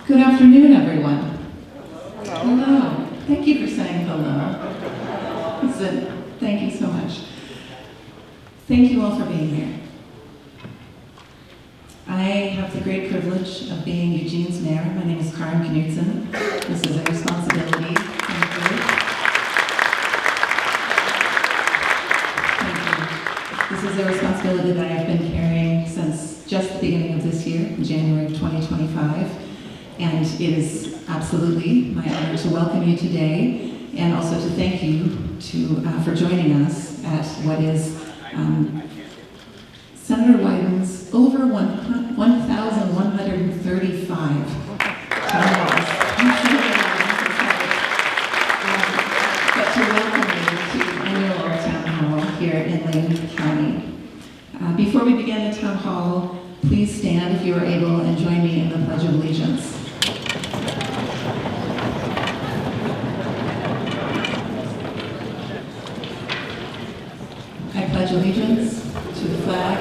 Good afternoon, everyone. Hello. Thank you for saying hello. Thank you so much. Thank you all for being here. I have the great privilege of being Eugene's mayor. My name is Karen Knudsen. This is a responsibility. Thank you. This is a responsibility that I've been carrying since just the beginning of this year, in January of 2025. And it is absolutely my honor to welcome you today and also to thank you for joining us at what is Senator Wyden's over 1,135 town halls. But to welcome you to the annual town hall here in Lane County. Before we begin the town hall, please stand if you are able and join me in the Pledge of Allegiance. I pledge allegiance to the flag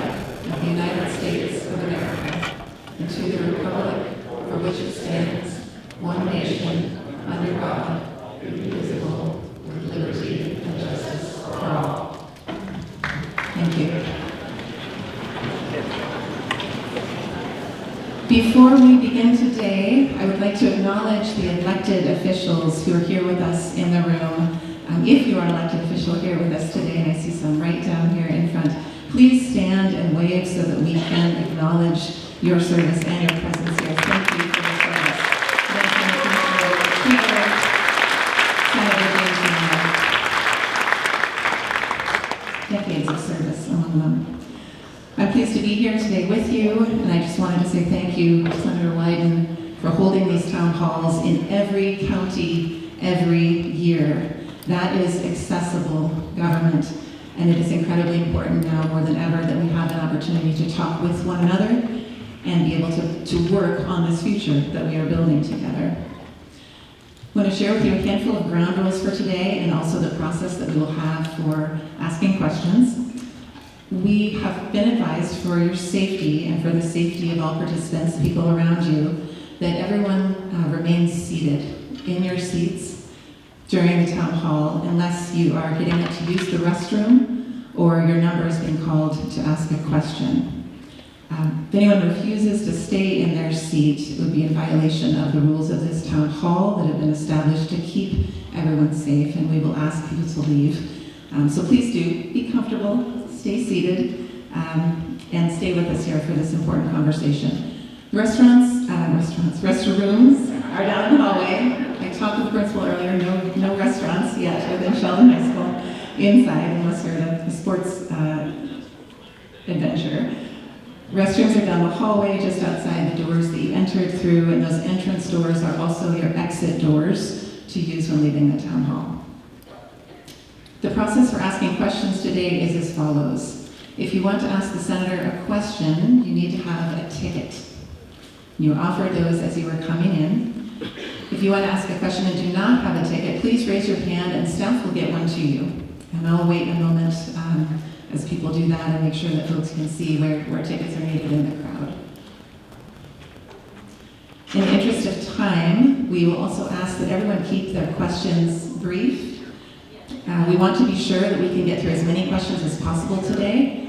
of the United States of America and to the republic for which it stands, one nation, under God, indivisible, with liberty and justice for all. Thank you. Before we begin today, I would like to acknowledge the elected officials who are here with us in the room. If you are an elected official here with us today, and I see some right down here in front, please stand and wave so that we can acknowledge your service and your presence here. Thank you for your service. Thank you, Speaker, Senator James, decades of service among them. I'm pleased to be here today with you, and I just wanted to say thank you, Senator Wyden, for holding these town halls in every county every year. That is accessible government, and it is incredibly important now more than ever that we have an opportunity to talk with one another and be able to work on this future that we are building together. I want to share with you a handful of ground rules for today and also the process that we will have for asking questions. We have been advised for your safety and for the safety of all participants, people around you, that everyone remains seated in your seats during the town hall unless you are getting up to use the restroom or your number is being called to ask a question. If anyone refuses to stay in their seat, it would be in violation of the rules of this town hall that have been established to keep everyone safe, and we will ask people to leave. So please do be comfortable, stay seated, and stay with us here for this important conversation. Restrooms are down in the hallway. I talked with the principal earlier, no restaurants yet within Sheldon High School inside unless you're at a sports adventure. Restrooms are down the hallway just outside the doors that you entered through, and those entrance doors are also your exit doors to use when leaving the town hall. The process for asking questions today is as follows. If you want to ask the senator a question, you need to have a ticket. You offered those as you were coming in. If you want to ask a question and do not have a ticket, please raise your hand and staff will get one to you. And I'll wait a moment as people do that and make sure that folks can see where tickets are needed in the crowd. In the interest of time, we will also ask that everyone keep their questions brief. We want to be sure that we can get through as many questions as possible today.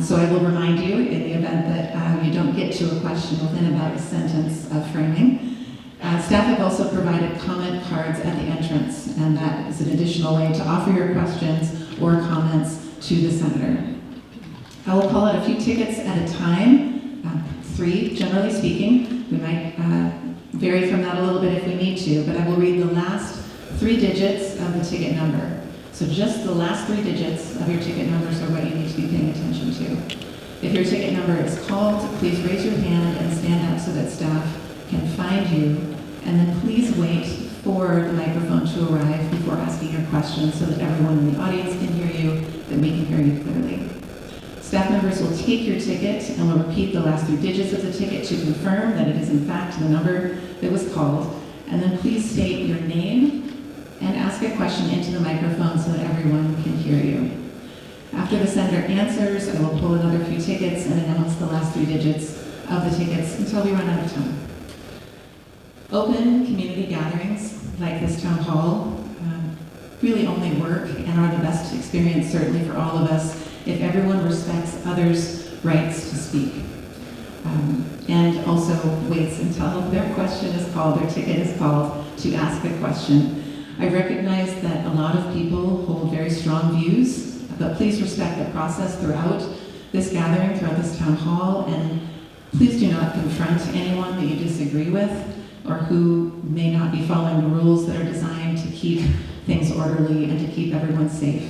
So I will remind you in the event that you don't get to a question within about a sentence of framing. Staff have also provided comment cards at the entrance, and that is an additional way to offer your questions or comments to the senator. I will call out a few tickets at a time, 3 generally speaking. We might vary from that a little bit if we need to, but I will read the last 3 digits of the ticket number. So just the last 3 digits of your ticket numbers are what you need to be paying attention to. If your ticket number is called, please raise your hand and stand up so that staff can find you. And then please wait for the microphone to arrive before asking your question so that everyone in the audience can hear you, that we can hear you clearly. Staff members will take your ticket and will repeat the last 3 digits of the ticket to confirm that it is in fact the number that was called. And then please state your name and ask a question into the microphone so that everyone can hear you. After the senator answers, I will pull another few tickets and announce the last 3 digits of the tickets until we run out of time. Open community gatherings like this town hall really only work and are the best experience, certainly for all of us, if everyone respects others' rights to speak. And also waits until their question is called, their ticket is called, to ask a question. I recognize that a lot of people hold very strong views, but please respect the process throughout this gathering, throughout this town hall, and please do not confront anyone that you disagree with or who may not be following the rules that are designed to keep things orderly and to keep everyone safe.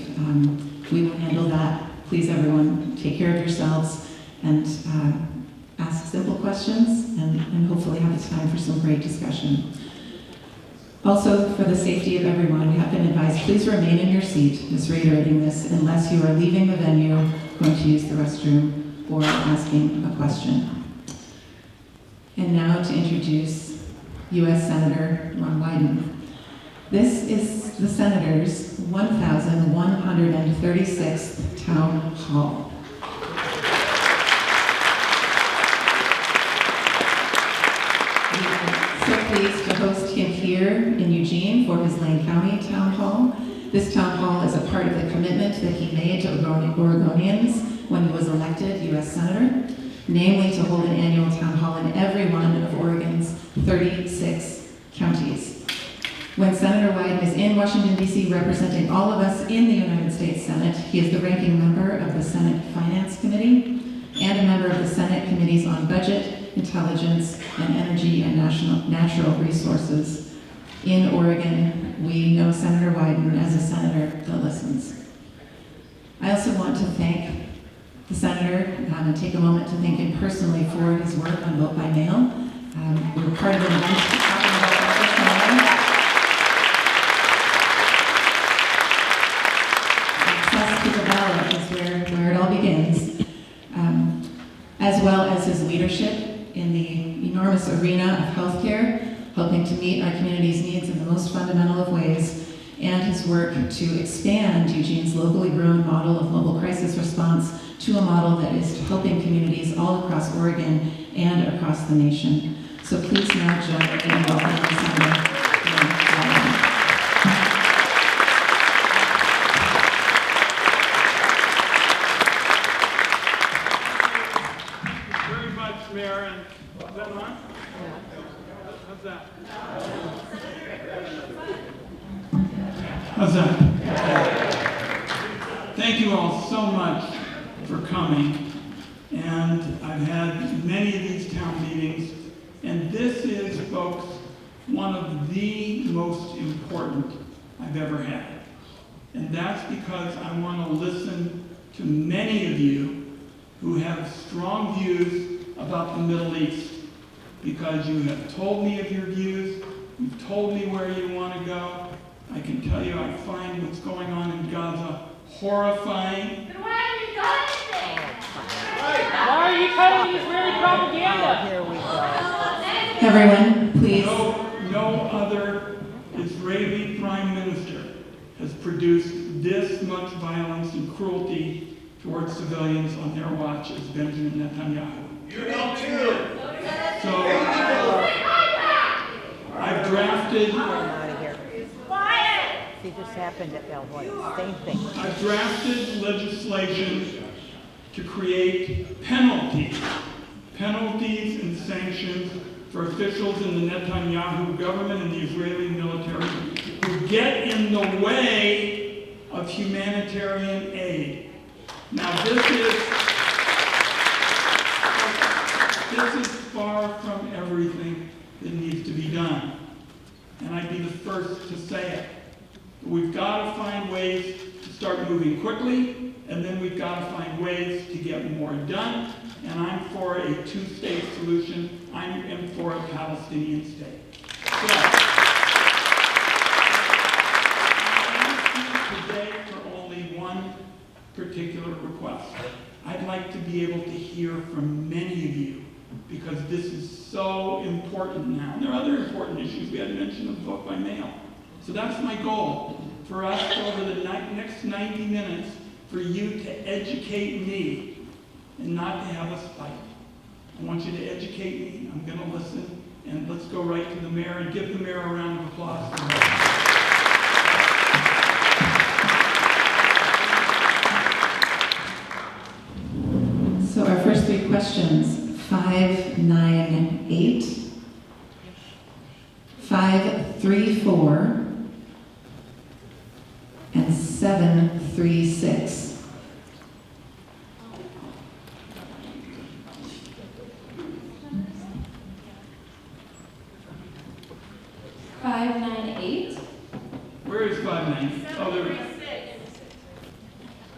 We will handle that. Please, everyone, take care of yourselves and ask simple questions and hopefully have a time for some great discussion. Also, for the safety of everyone, we have been advised, please remain in your seat, just reiterating this, unless you are leaving the venue, going to use the restroom, or asking a question. And now to introduce U.S. Senator Ron Wyden. This is the Senator's 1,136th Town Hall. We are so pleased to host him here in Eugene for his Lane County Town Hall. This Town Hall is a part of the commitment that he made to Oregonians when he was elected U.S. Senator, namely to hold an annual town hall in every one of Oregon's 36 counties. When Senator Wyden is in Washington, D.C. representing all of us in the United States Senate, he is the ranking member of the Senate Finance Committee and a member of the Senate Committees on Budget, Intelligence, and Energy and Natural Resources. In Oregon, we know Senator Wyden as a senator that listens. I also want to thank the senator and take a moment to thank him personally for his work on vote by mail. We were part of an event talking about that this morning. Access to the ballot is where it all begins, as well as his leadership in the enormous arena of healthcare, helping to meet our community's needs in the most fundamental of ways, and his work to expand Eugene's locally grown model of mobile crisis response to a model that is helping communities all across Oregon and across the nation. So please now join me in welcoming Senator Wyden. Very much, Mayor. And is that on? How's that? How's that? Thank you all so much for coming. And I've had many of these town meetings, and this is, folks, one of the most important I've ever had. And that's because I want to listen to many of you who have strong views about the Middle East, because you have told me of your views, you've told me where you want to go. I can tell you I find what's going on in Gaza horrifying. Then why are you going there? Why are you cutting Israeli propaganda? Here we go. Everyone, please. No other Israeli prime minister has produced this much violence and cruelty towards civilians on their watch as Benjamin Netanyahu. You know too. So I've drafted See, this happened at Belvoir. Same thing. I've drafted legislation to create penalties and sanctions for officials in the Netanyahu government and the Israeli military who get in the way of humanitarian aid. Now this is far from everything that needs to be done. And I'd be the first to say it. We've got to find ways to start moving quickly, and then we've got to find ways to get more done. And I'm for a two-state solution. I am for a Palestinian state. So, I'm today for only one particular request. I'd like to be able to hear from many of you, because this is so important now. And there are other important issues. We had mentioned of vote by mail. So that's my goal, for us over the next 90 minutes, for you to educate me and not to have us fight. I want you to educate me. I'm going to listen, and let's go. go right to the mayor and give the mayor a round of applause. So our first three questions, 598, 534, and 736. Where is 598? Oh, there it is.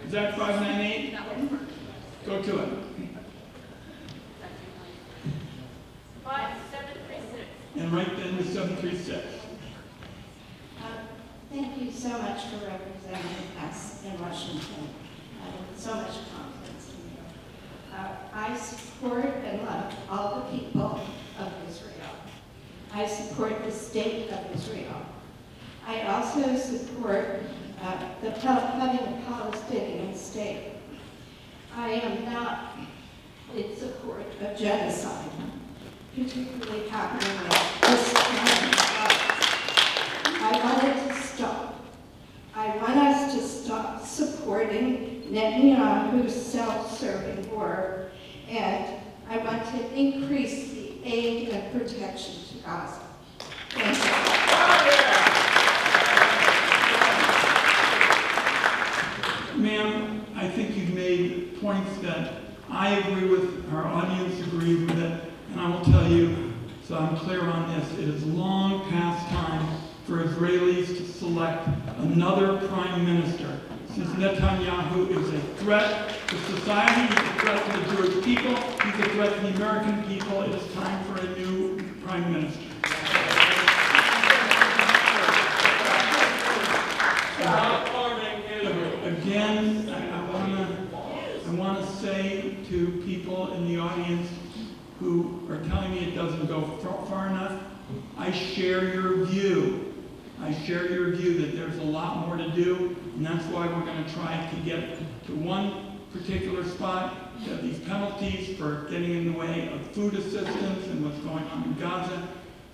Is that 598? Go to it. 5736. And right then the 736. Thank you so much for representing us in Washington. So much confidence in you. I support and love all the people of Israel. I support the state of Israel. I also support having a Palestinian state. I am not in support of genocide, particularly happening at this time. I want it to stop. I want us to stop supporting Netanyahu's self-serving war, and I want to increase the aid and protection to Gaza. Thank you. Ma'am, I think you've made points that I agree with, our audience agrees with it, and I will tell you, so I'm clear on this, it is long past time for Israelis to select another prime minister. Since Netanyahu is a threat to society, he's a threat to the Jewish people, he's a threat to the American people, it is time for a new prime minister. Again, I want to say to people in the audience who are telling me it doesn't go far enough, I share your view. I share your view that there's a lot more to do, and that's why we're going to try to get to one particular spot, these penalties for getting in the way of food assistance and what's going on in Gaza,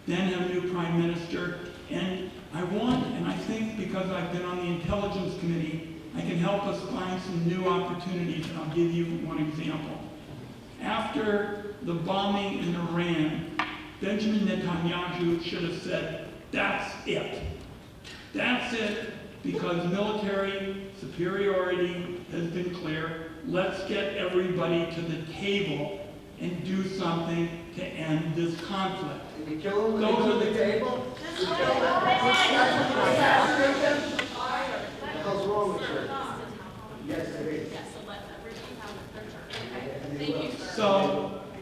then have a new prime minister. And I want, and I think because I've been on the Intelligence Committee, I can help us find some new opportunities, and I'll give you one example. After the bombing in Iran, Benjamin Netanyahu should have said, that's it. That's it, because military superiority has been clear. Let's get everybody to the table and do something to end this conflict. Did you kill him? Those are the table? What's wrong with her? Yes, it is. So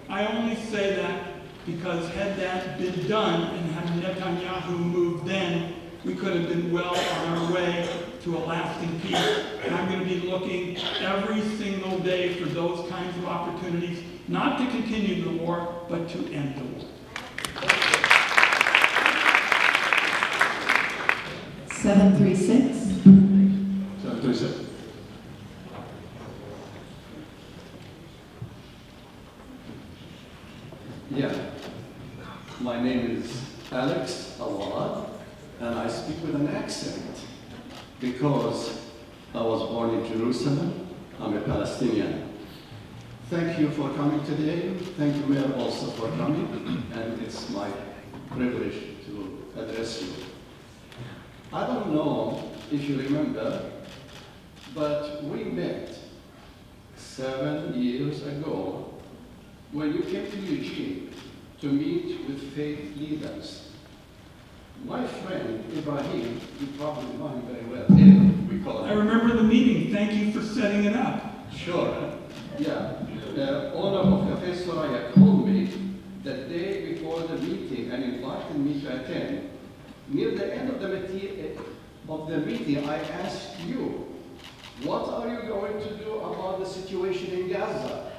I only say that because had that been done and had Netanyahu moved then, we could have been well on our way to a lasting peace. And I'm going to be looking every single day for those kinds of opportunities, not to continue the war, but to end the war. 736. 736. Yeah, my name is Alex Awad, and I speak with an accent because I was born in Jerusalem. I'm a Palestinian. Thank you for coming today. Thank you, Mayor, also for coming, and it's my privilege to address you. I don't know if you remember, but we met 7 years ago when you came to Eugene to meet with faith leaders. My friend Ibrahim, you probably know him very well, we call him. I remember the meeting. Thank you for setting it up. Sure, yeah. The owner of Cafe Soraya called me the day before the meeting and invited me to attend. Near the end of the meeting, I asked you, what are you going to do about the situation in Gaza?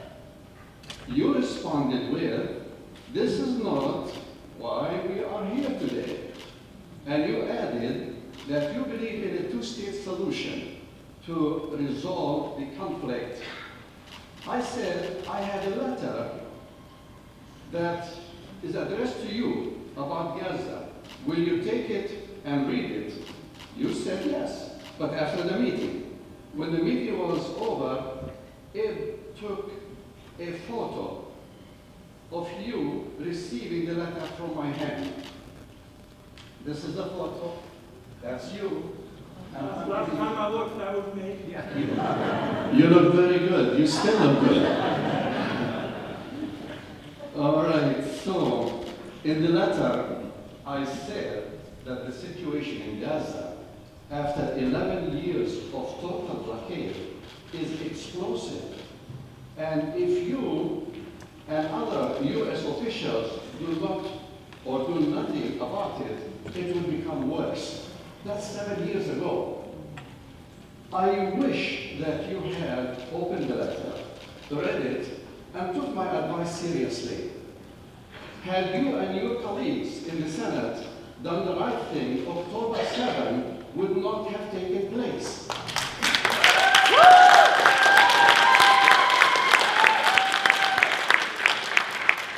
You responded with, this is not why we are here today. And you added that you believe in a two-state solution to resolve the conflict. I said I had a letter that is addressed to you about about Gaza. Will you take it and read it? You said yes. But after the meeting, when the meeting was over, Ed took a photo of you receiving the letter from my hand. This is the photo. That's you. Last time I looked, that was me. You look very good. You still look good. All right, so in the letter, I said that the situation in Gaza, after 11 years of total blockade, is explosive. And if you and other US officials do not or do nothing about it, it will become worse. That's 7 years ago. I wish that you had opened the letter, read it, and took my advice seriously. Had you and your colleagues in the Senate done the right thing, October 7 would not have taken place.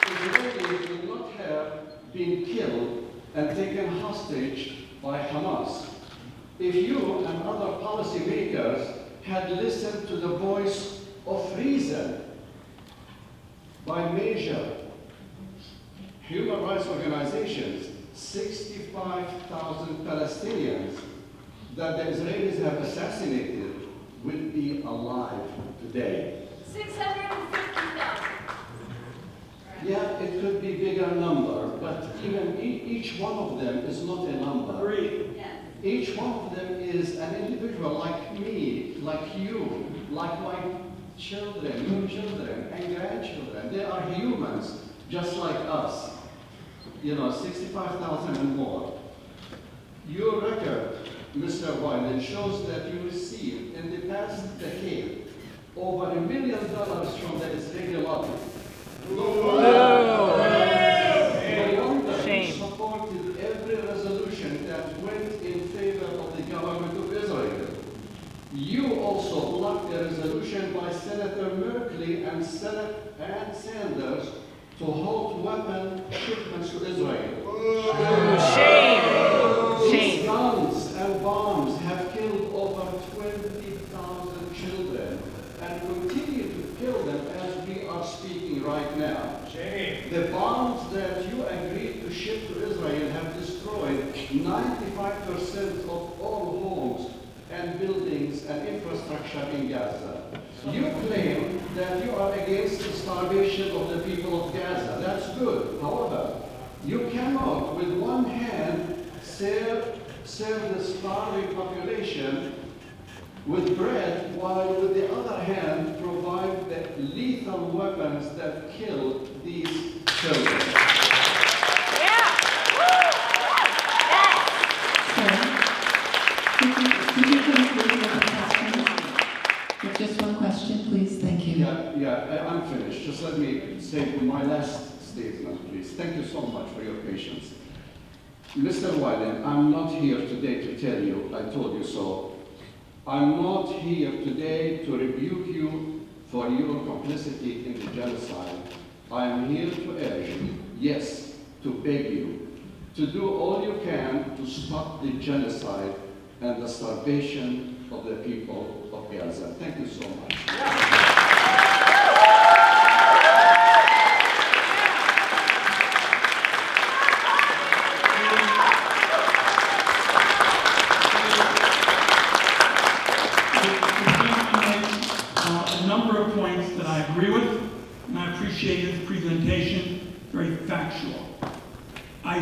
Israelis would not have been killed and taken hostage by Hamas. If you and other policymakers had listened to the voice of reason by major human rights organizations, 65,000 Palestinians that the Israelis have assassinated would be alive today. 650,000. Yeah, it could be bigger number, but even each one of them is not a number. Agreed. Yes. Each one of them is an individual like me, like you, like my children, your children, and grandchildren. They are humans, just like us. You know, 65,000 and more. Your record, Mr. Wyden, shows that you received in the past decade over $1 million from the Israeli lobby. No wonder you supported every resolution that went in favor of the government of Israel. You also blocked the resolution by Senator Merkley and Sanders to halt weapon shipments to Israel. Shame! These guns and bombs have killed over 20,000 children and continue to kill them as we are speaking right now. Shame. The bombs that you agreed to ship to Israel have destroyed 95% of all homes and buildings and infrastructure in Gaza. You claim that you are against the starvation of the people of Gaza. That's good. However, you cannot, with one hand, serve the starving population with bread, while with the other hand, provide the lethal weapons that kill these children. Could you conclude with a question? With just one question, please. Thank you. Yeah, I'm finished. Just let me say my last statement, please. Thank you so much for your patience. Mr. Wyden, I'm not here today to tell you, I told you so. I'm not here today to rebuke you for your complicity in the genocide. I am here to urge you, yes, to beg you, to do all you can to stop the genocide and the starvation of the people of Gaza. Thank you so much. A number of points that I agree with, and I appreciate his presentation, very factual. I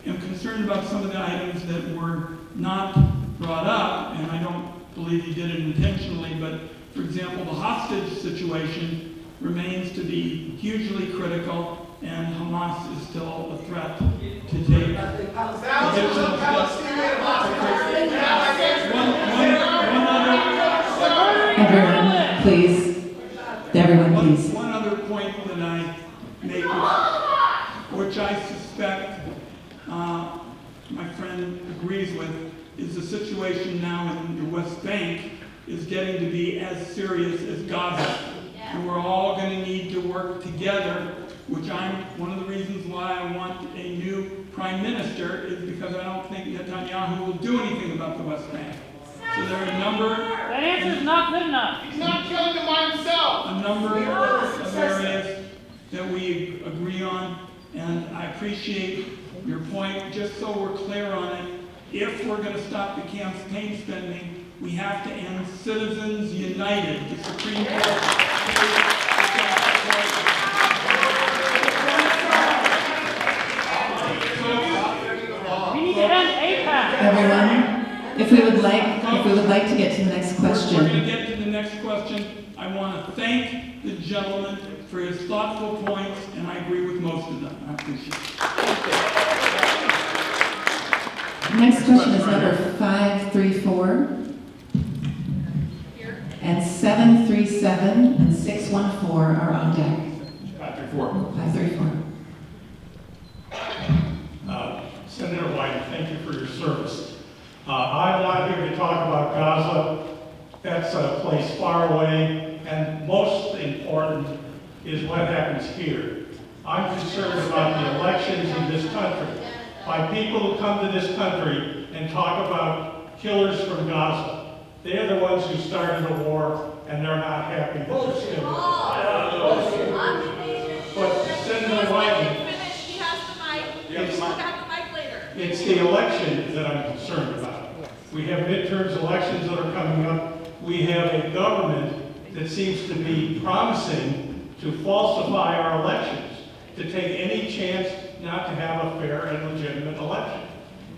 am concerned about some of the items that were not brought up, and I don't believe he did it intentionally, but for example, the hostage situation remains to be hugely critical, and Hamas is still a threat to take additional steps. Everyone, please. Everyone, please. One other point that I make, which I suspect my friend agrees with, is the situation now in the West Bank is getting to be as serious as Gaza. And we're all going to need to work together which one of the reasons why I want a new prime minister is because I don't think Netanyahu will do anything about the West Bank. So there are a number. That answer is not good enough. He's not killing them by himself. A number of areas that we agree on, and I appreciate your point. Just so we're clear on it, if we're going to stop the campaign spending, we have to end Citizens United. The Supreme Court. We need to end APAC. Everyone, if we would like to get to the next We're going question. to get to the next question. I want to thank the gentleman for his thoughtful points, and I agree with most of them. I appreciate it. Next question is number 534. And 737 and 614 are on deck. 534. 534. Senator Wyden, thank you for your service. I'm not here to talk about Gaza. That's a place far away, and most important is what happens here. I'm concerned about the elections in this country by people who come to this country and talk about killers from Gaza. They're the ones who started a war, and they're not happy that they're still But Senator Wyden, He has the mic. He's going to have the mic later. it's the election that I'm concerned about. We have midterms elections that are coming up. We have a government that seems to be promising to falsify our elections, to take any chance not to have a fair and legitimate election.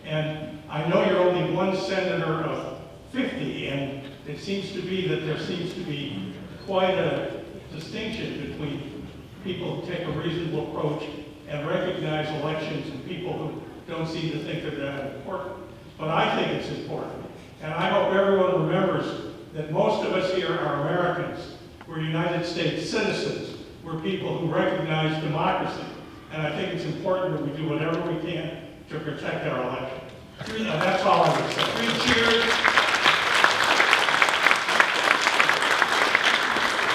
And I know you're only one senator of 50, and it seems to be that there seems to be quite a distinction between people who take a reasonable approach and recognize elections and people who don't seem to think they're that important. But I think it's important. And I hope everyone remembers that most of us here are Americans. We're United States citizens. We're people who recognize democracy. And I think it's important that we do whatever we can to protect our election. And that's all I would say. Three cheers.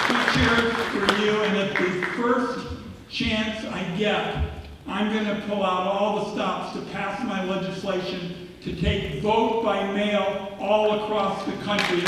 Three cheers for you, and at the first chance I get, I'm going to pull out all the stops to pass my legislation to take vote by mail all across the country.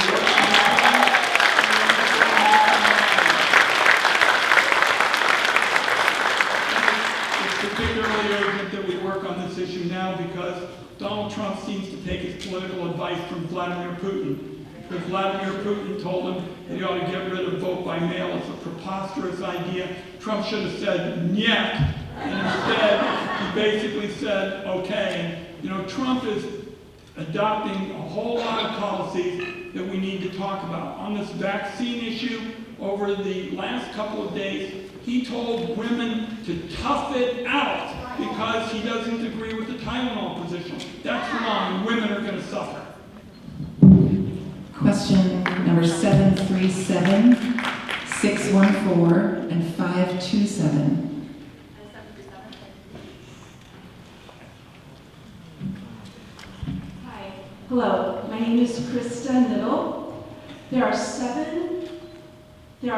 It's particularly urgent that we work on this issue now because Donald Trump seems to take his political advice from Vladimir Putin. Because Vladimir Putin told him that he ought to get rid of vote by mail. It's a preposterous idea. Trump should have said, "Nyeh." And instead, he basically said, okay. And, Trump is adopting a whole lot of policies that we need to talk about. On this vaccine issue, over the last couple of days, he told women to tough it out because he doesn't agree with the Tylenol position. That's wrong, and women are going to suffer. Question number 737, 614, and 527. Hi. Hello. My name is Krista Niddle. There are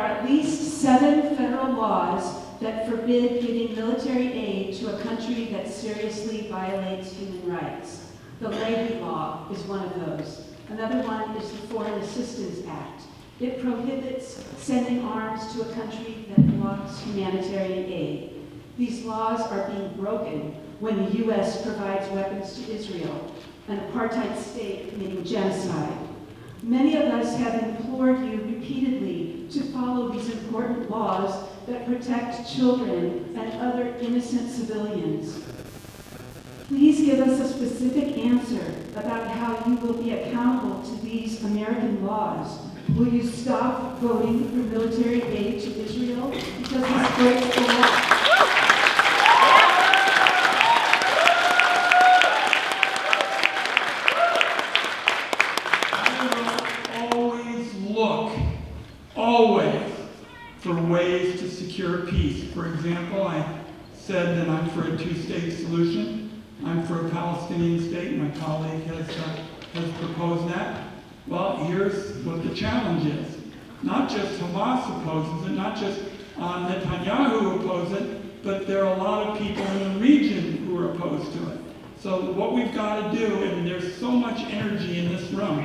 at least 7 federal laws that forbid giving military aid to a country that seriously violates human rights. The Leahy Law is one of those. Another one is the Foreign Assistance Act. It prohibits sending arms to a country that blocks humanitarian aid. These laws are being broken when the U.S. provides weapons to Israel, an apartheid state committing genocide. Many of us have implored you repeatedly to follow these important laws that protect children and other innocent civilians. Please give us a specific answer about how you will be accountable to these American laws. Will you stop voting for military aid to Israel because this breaks the law? Always for ways to secure peace. For example, I said that I'm for a 2-state solution. I'm for a Palestinian state. My colleague has proposed that. Well, here's what the challenge is. Not just Hamas opposes it, not just Netanyahu opposes it, but there are a lot of people in the region who are opposed to it. So what we've got to do, and there's so much energy in this room. I'm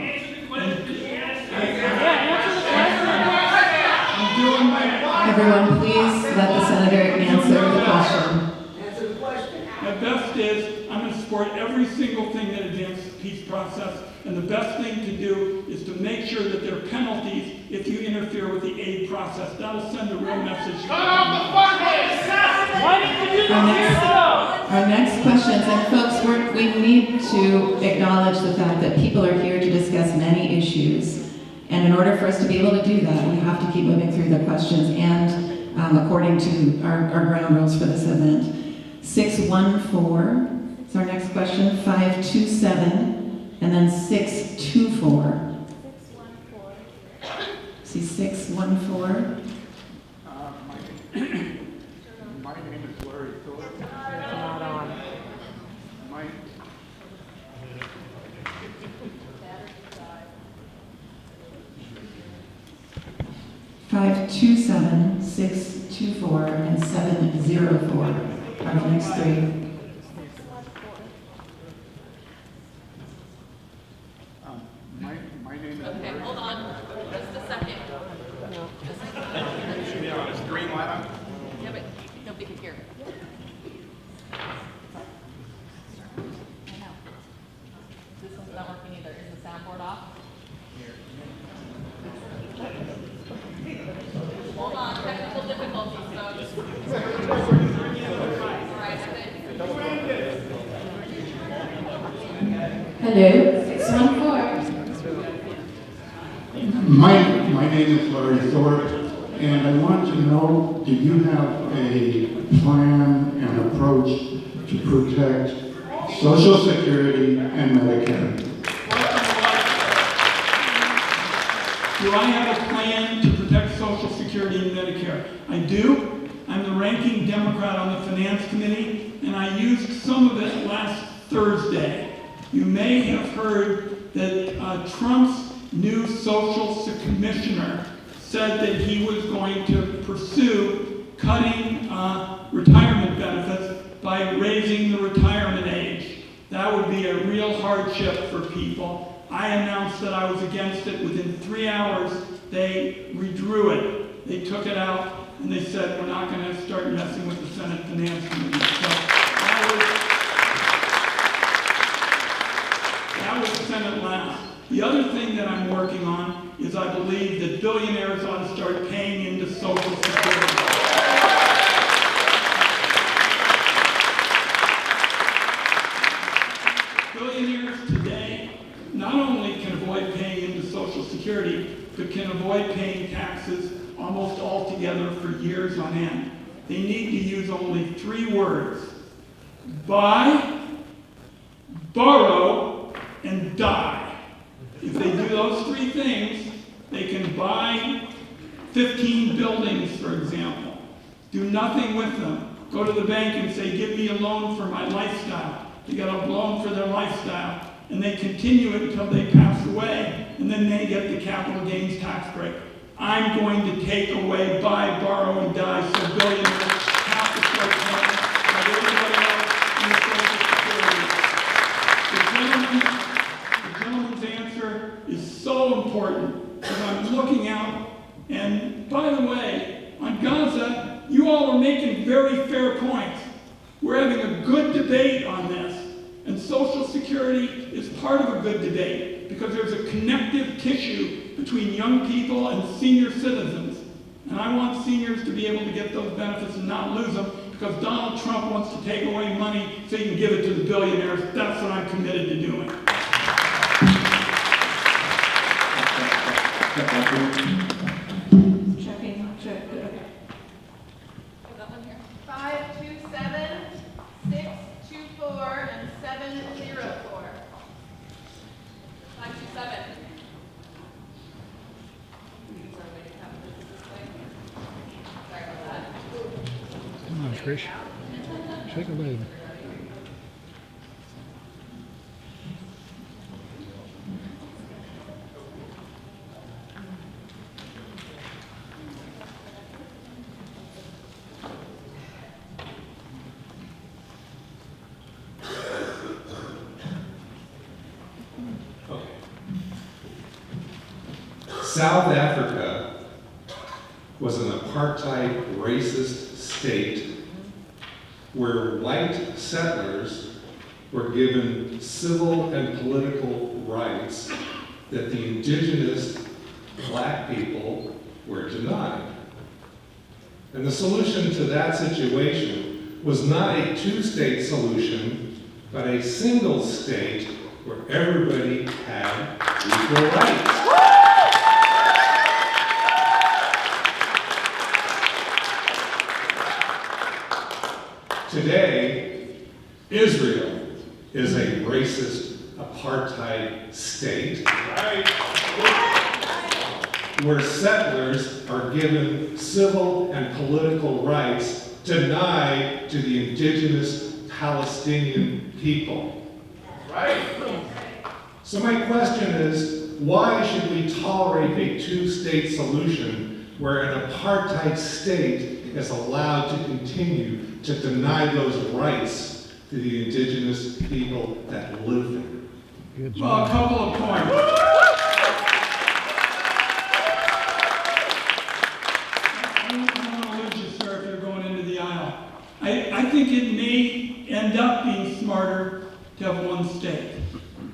doing my Everyone, please let the senator answer the question. Answer the question. My best is, I'm going to support every single thing that advances the peace process, and the best thing to do is to make sure that there are penalties if you interfere with the aid process. That'll send a real message. Why didn't you do this years ago? Our next questions, and folks, we need to acknowledge the fact that people are here to discuss many issues. And in order for us to be able to do that, we have to keep moving through the questions and according to our ground rules for this event. 614 is our next question, 527, and then 624. See 614. My name is Larry Thorpe. Not on. My, 527, 624, and 704 are the next three. my name is Okay, Larry. hold on, just a second. Is green light on? Yeah, but nobody can hear. I know. This one's not working either. Is the soundboard off? Hold on, technical difficulties, folks. All right, Hello, 614. My name is Larry Thorpe, and I want to know, do you have a plan and approach to protect Social Security and Medicare? Do I have a plan to protect Social Security and Medicare? I do. I'm the ranking Democrat on the Finance Committee, and I used some of it last Thursday. You may have heard that Trump's new Social Commissioner said that he was going to pursue cutting retirement benefits by raising the retirement age. That would be a real hardship for people. I announced that I was against it. Within 3 hours, they redrew it. They took it out, and they said, we're not going to start messing with the Senate Finance Committee. So that was Senate last. The other thing that I'm working on is I believe that billionaires ought to start paying into Social Security. Billionaires today not only can avoid paying into Social Security, but can avoid paying taxes almost altogether for years on end. They need to use only 3 words: buy, borrow, and die. If they do those 3 things, they can buy 15 buildings, for example. Do nothing with them. Go to the bank and say, give me a loan for my lifestyle. They get a loan for their lifestyle, and they continue it until they pass away, and then they get the capital gains tax break. I'm going to take away buy, borrow, and die, so billionaires have to start paying like everybody else in the Social Security. The gentleman's answer is so important, because I'm looking out, and by the way, on Gaza, you all are making very fair points. We're having a good debate on this, and Social Security is part of a good debate, because there's a connective tissue between young people and senior citizens. And I want seniors to be able to get those benefits and not lose them, because Donald Trump wants to take away money so he can give it to the billionaires. That's what I'm committed to doing. that one here. 527, 624, and 704. 527. Sorry about that. Come on, Trish. Shake a leg. South Africa was an apartheid racist state where white settlers were given civil and political rights that the indigenous black people were denied. And the solution to that situation was not a two-state solution, but a single state where everybody had equal rights. Today, Israel is a racist apartheid state where settlers are given civil and political rights denied to the indigenous Palestinian people. Right? So my question is, why should we tolerate a two-state solution where an apartheid state is allowed to continue to deny those rights to the indigenous people that live there? Well, a couple of points. I don't want to lose you, sir, if you're going into the aisle. I think it may end up being smarter to have one state.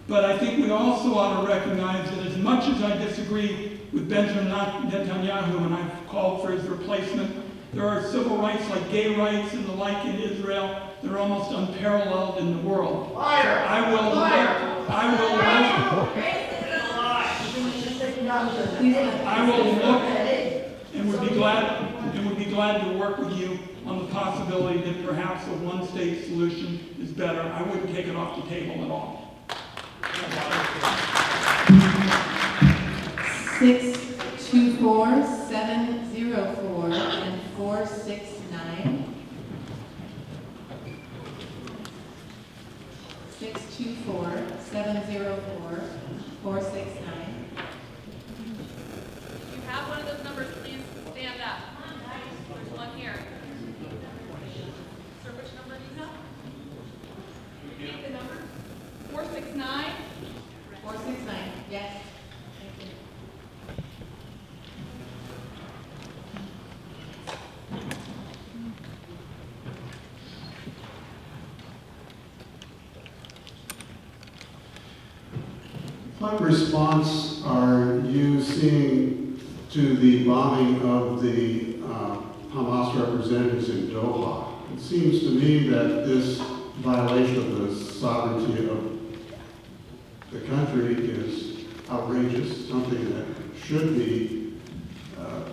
But I think we also ought to recognize that as much as I disagree with Benjamin Netanyahu and I've called for his replacement, there are civil rights like gay rights and the like in Israel that are almost unparalleled in the world. Liar! I will look and would be glad to work with you on the possibility that perhaps a one-state solution is better. I wouldn't take it off the table at all. 624, 704, and 469. 624, 704, 469. If you have one of those numbers, please stand up. There's one here. Sir, which number do you have? Repeat the number. 469. 469, yes. Thank you. What response are you seeing to the bombing of the Hamas representatives in Doha? It seems to me that this violation of the sovereignty of the country is outrageous, something that should be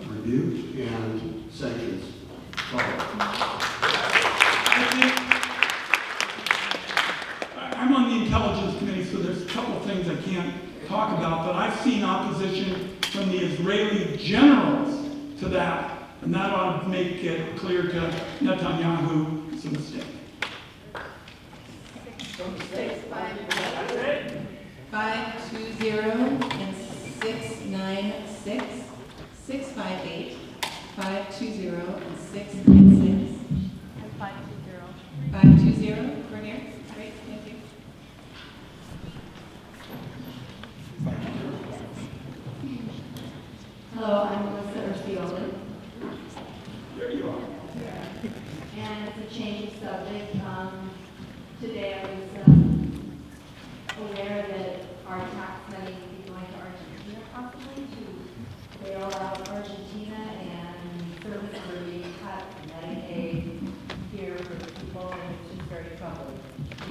rebuked and sanctions followed. I'm on the Intelligence Committee, so there's a couple of things I can't talk about, but I've seen opposition from the Israeli generals to that, and that ought to make it clear to Netanyahu it's a mistake. 520 and 696, 658, 520 and 696. 520, Bernier, great, thank you. Hello, I'm Melissa Ursiola. There you are. And it's a change of subject. Today I was aware that our tax money will be going to Argentina possibly to bail out Argentina and services are being cut, Medicaid here for the people, and it's just very troubling.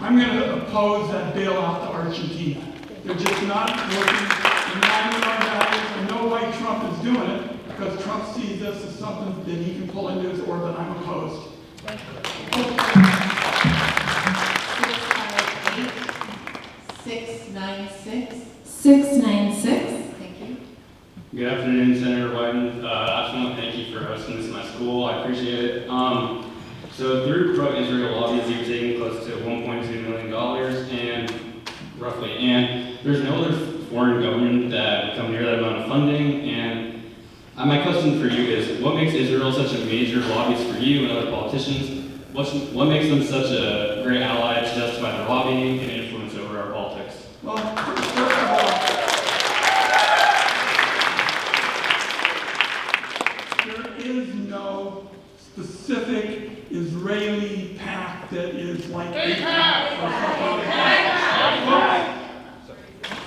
I'm going to oppose that bailout to Argentina. They're just not working in line with our values. I know why Trump is doing it, because Trump sees this as something that he can pull into his orbit. I'm opposed. 696. 696. Thank you. Good afternoon, Senator Wyden. I just want to thank you for hosting this in my school. I appreciate it. So through pro-Israel lobbies, you've taken close to $1.2 million and there's no other foreign government that would come near that amount of funding. And my question for you is, what makes Israel such a major lobbyist for you and other politicians? What makes them such a great ally to justify their lobbying and influence over our politics? Well, first of all, that is like APAC or something like that.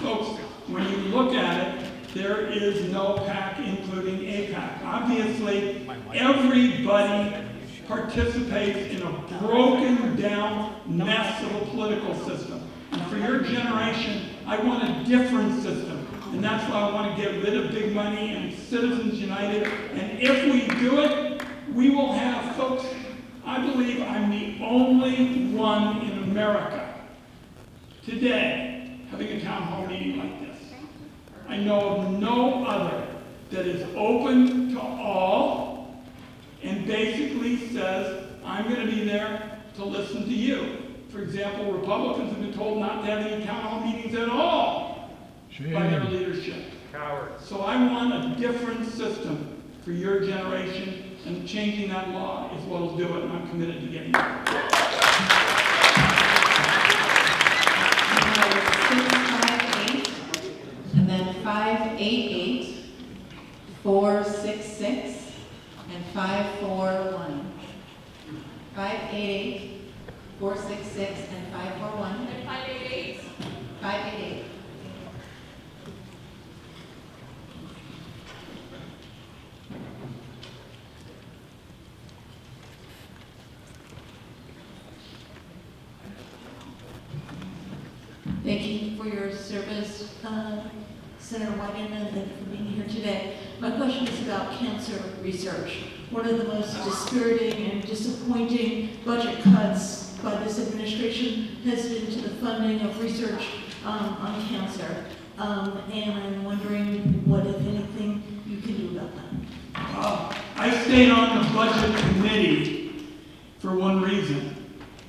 Folks, when you look at it, there is no PAC including APAC. Obviously, everybody participates in a broken down mess of a political system. And for your generation, I want a different system. And that's why I want to get rid of big money and Citizens United. And if we do it, we will have, folks, I believe I'm the only one in America today having a town hall meeting like this. I know of no other that is open to all and basically says, I'm going to be there to listen to you. For example, Republicans have been told not to have any town hall meetings at all by their leadership. Cowards. So I want a different system for your generation, and changing that law is what will do it, and I'm committed to getting it. 658, and then 588, 466, and 541. 588, 466, and 541. And 588. 588. Thank you for your service, Senator Wyden, and thank you for being here today. My question is about cancer research. One of the most dispiriting and disappointing budget cuts by this administration has been to the funding of research on cancer. And I'm wondering what, if anything, you can do about that. I stayed on the budget committee for one reason,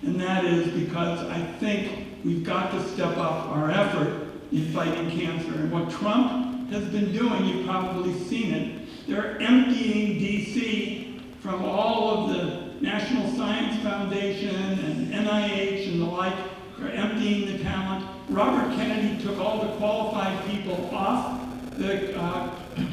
and that is because I think we've got to step up our effort in fighting cancer. And what Trump has been doing, you've probably seen it, they're emptying D.C. from all of the National Science Foundation and NIH and the like. They're emptying the talent. Robert Kennedy took all the qualified people off the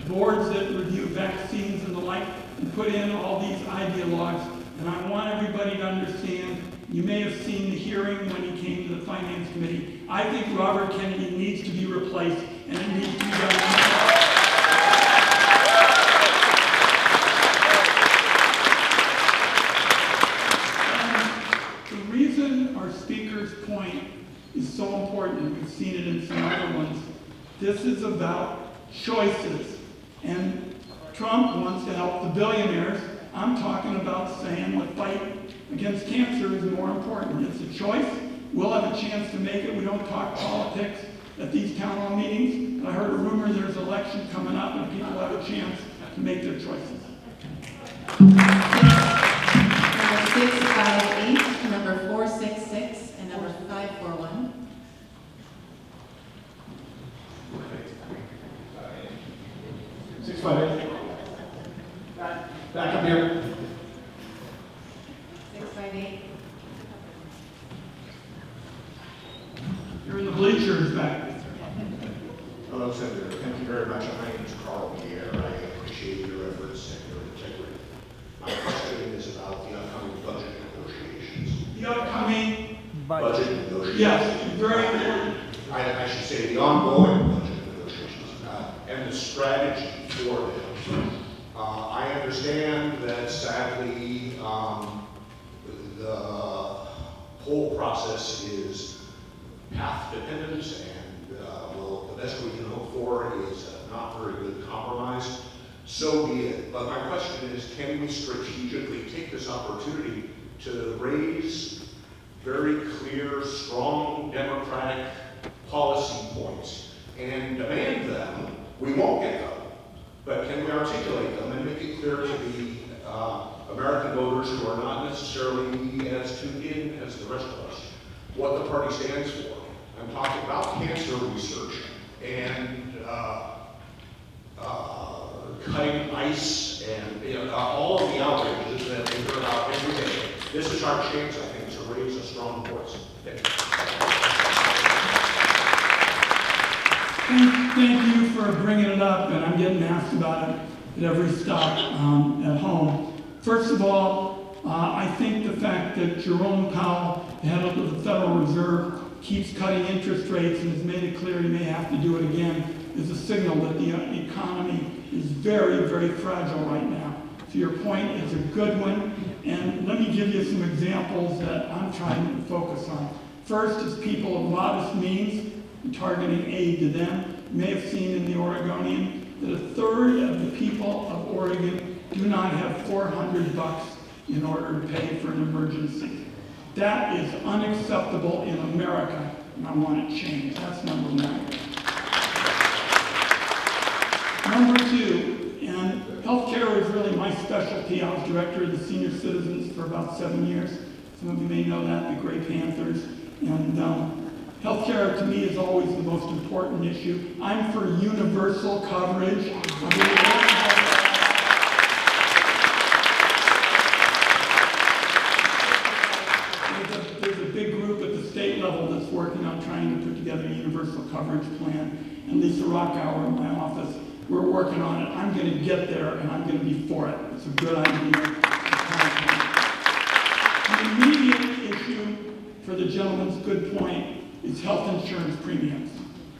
boards that review vaccines and the like and put in all these ideologues. And I want everybody to understand, you may have seen the hearing when he came to the Finance Committee. I think Robert Kennedy needs to be replaced, and it needs to be done. The reason our speaker's point is so important, and we've seen it in some other ones, this is about choices. And Trump wants to help the billionaires. I'm talking about saying the fight against cancer is more important. It's a choice. We'll have a chance to make it. We don't talk politics at these town hall meetings. But I heard a rumor there's an election coming up and people have a chance to make their choices. Number 658, number 466, and number 541. Six, 5, 8. Back up here. 658. You're in the bleachers back. Hello, Senator. Thank you very much. My name is Carl Pierre. I appreciate your efforts and your integrity. My question is about the upcoming budget negotiations. The upcoming budget negotiations. Yes, very important. I should say the ongoing budget negotiations and the strategy for them. I understand that sadly the whole process is path dependent, and well, the best we can hope for is not very good compromise. So be it. But my question is, can we strategically take this opportunity to raise very clear, strong democratic policy points and demand them? We won't get them, but can we articulate them and make it clear to the American voters who are not necessarily as tuned in as the rest of us what the party stands for? I'm talking about cancer research and cutting ice and all of the outrages that we hear about every day. This is our chance, I think, to raise a strong voice. Thank you for bringing it up, and I'm getting asked about it at every stop at home. First of all, I think the fact that Jerome Powell, the head of the Federal Reserve, keeps cutting interest rates and has made it clear he may have to do it again is a signal that the economy is very, very fragile right now. So your point is a good one, and let me give you some examples that I'm trying to focus on. First is people of modest means, and targeting aid to them. You may have seen in the Oregonian that a third of the people of Oregon do not have $400 in order to pay for an emergency. That is unacceptable in America, and I want it changed. That's number one. Number two, and healthcare is really my specialty. I was director of the senior citizens for about 7 years. Some of you may know that, the Gray Panthers. And healthcare to me is always the most important issue. I'm for universal coverage. There's a big group at the state level that's working on trying to put together a universal coverage plan. And Lisa Rockower in my office, we're working on it. I'm going to get there, and I'm going to be for it. It's a good idea. The immediate issue, for the gentleman's good point, is health insurance premiums.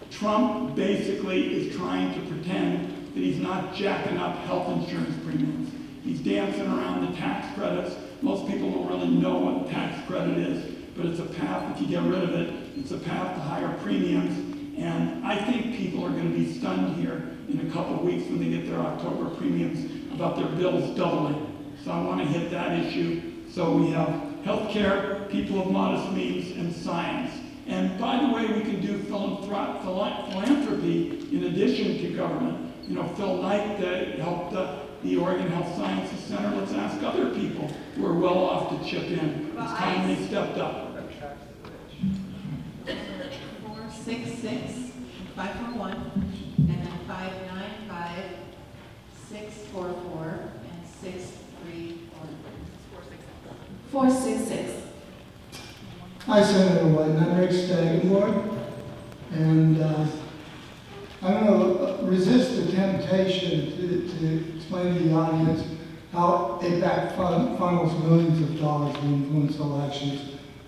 Trump basically is trying to pretend that he's not jacking up health insurance premiums. He's dancing around the tax credits. Most people don't really know what a tax credit is, but it's a path, if you get rid of it, it's a path to higher premiums. And I think people are going to be stunned here in a couple of weeks when they get their October premiums about their bills doubling. So I want to hit that issue. So we have healthcare, people of modest means, and science. And by the way, we can do philanthropy in addition to government. You know, Phil Knight helped the Oregon Health Sciences Center. Let's ask other people who are well off to chip in. It's time they stepped up. 466 541 and then 595 644 and 631. 466. Hi, Senator Wyden. I'm Rick Stagenborg, and I'm going to resist the temptation to explain to the audience how APAC funnels millions of dollars to influence elections.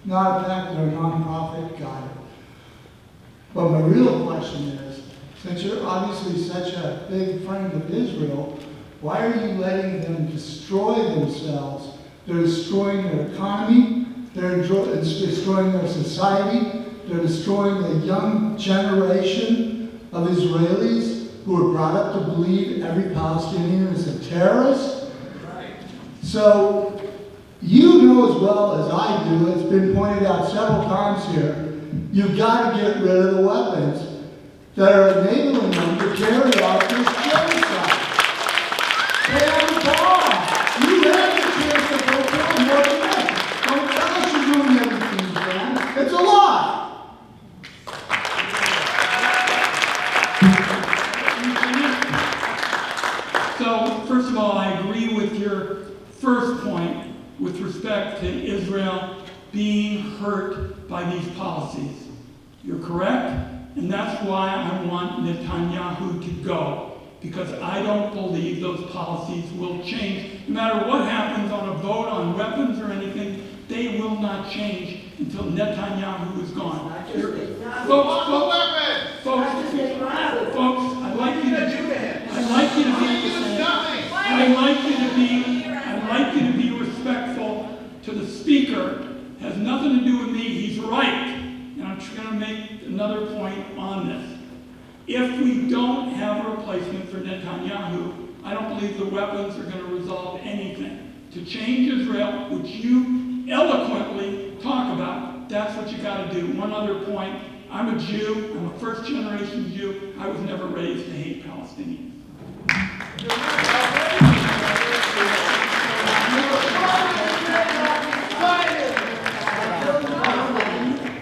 Not a fact that our nonprofit got it. But my real question is, since you're obviously such a big friend of Israel, why are you letting them destroy themselves? They're destroying their economy, they're destroying their society, they're destroying the young generation of Israelis who were brought up to believe every Palestinian is a terrorist. So, you know as well as I do, it's been pointed out several times here, you've got to get rid of the weapons that are enabling them to carry out this genocide. They have a bomb. You have the chance to go kill more than that. Don't tell us you're doing everything you can. It's a lie. So, first of all, I agree with your first point with respect to Israel being hurt by these policies. You're correct, and that's why I want Netanyahu to go, because I don't believe those policies will change. No matter what happens on a vote on weapons or anything, they will not change until Netanyahu is gone. Folks, I'd like you to be respectful to the speaker. It has nothing to do with me. He's right. And I'm going to make another point on this. If we don't have a replacement for Netanyahu, I don't believe the weapons are going to resolve anything. To change Israel, which you eloquently talk about, that's what you got to do. One other point. I'm a Jew. I'm a first-generation Jew. I was never raised to hate Palestinians.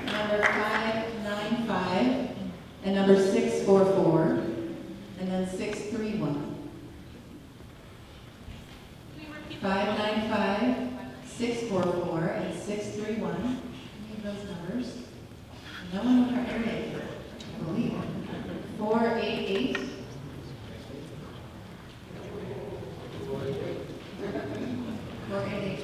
Number 595 and number 644 and then 631. 595, 644 and 631. Need those numbers. No one with our area code, I believe. 488. 488.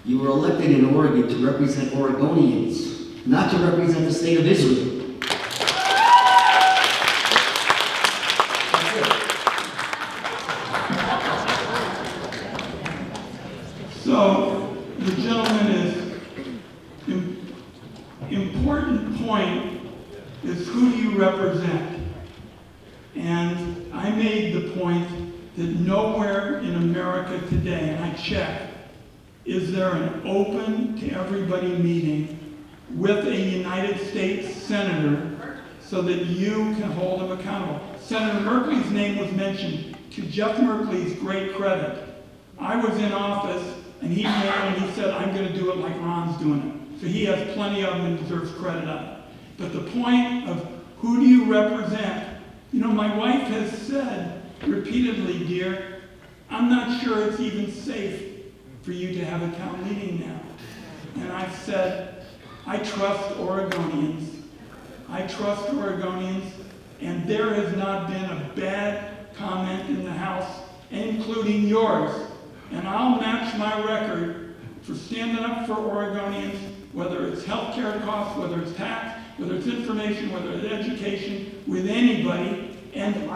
You were elected in Oregon to represent Oregonians, not to represent the state of Israel. So, the gentleman important point is who do you represent? And I made the point that nowhere in America today, and I checked, is there an open to everybody meeting with a United States Senator so that you can hold him accountable. Senator Merkley's name was mentioned. To Jeff Merkley's great credit, I was in office and he ran and he said, I'm going to do it like Ron's doing it. So he has plenty of them and deserves credit on it. But the point of who do you represent? You know, my wife has said repeatedly, dear, I'm not sure it's even safe for you to have a town meeting now. And I've said, I trust Oregonians. I trust Oregonians, and there has not been a bad comment in the House, including yours. And I'll match my record for standing up for Oregonians, whether it's healthcare costs, whether it's tax, whether it's information, whether it's education, with anybody. And,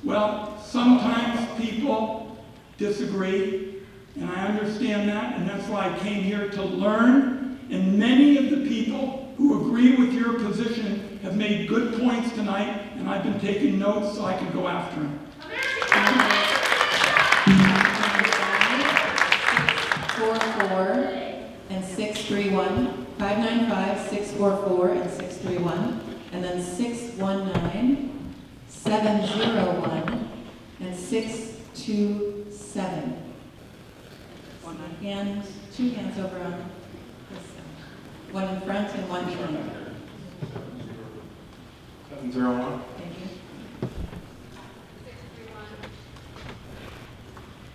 well, sometimes people disagree, and I understand that, and that's why I came here to learn. And many of the people who agree with your position have made good points tonight, and I've been taking notes so I can go after them. 644 and 631, 595, 644 and 631, and then 619, 701, and 627. And two hands over on this side. One in front and one behind. 701. Thank you.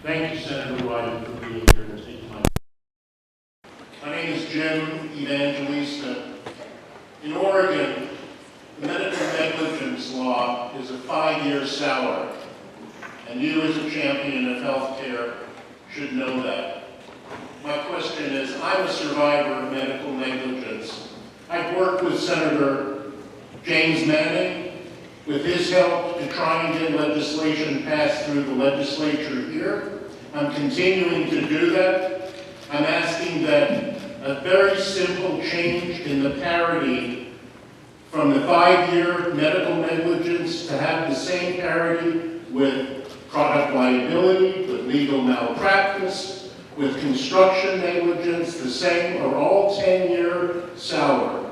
Thank you, Senator Wyden, for being here and taking my. My name is Jim Evangelista. In Oregon, the medical negligence law is a 5-year salary, and you as a champion of health care should know that. My question is, I'm a survivor of medical negligence. I've worked with Senator James Manning, with his help, to try and get legislation passed through the legislature here. I'm continuing to do that. I'm asking that a very simple change in the parity from the 5-year medical negligence to have the same parity with product liability, with legal malpractice, with construction negligence, the same, or all 10-year salary.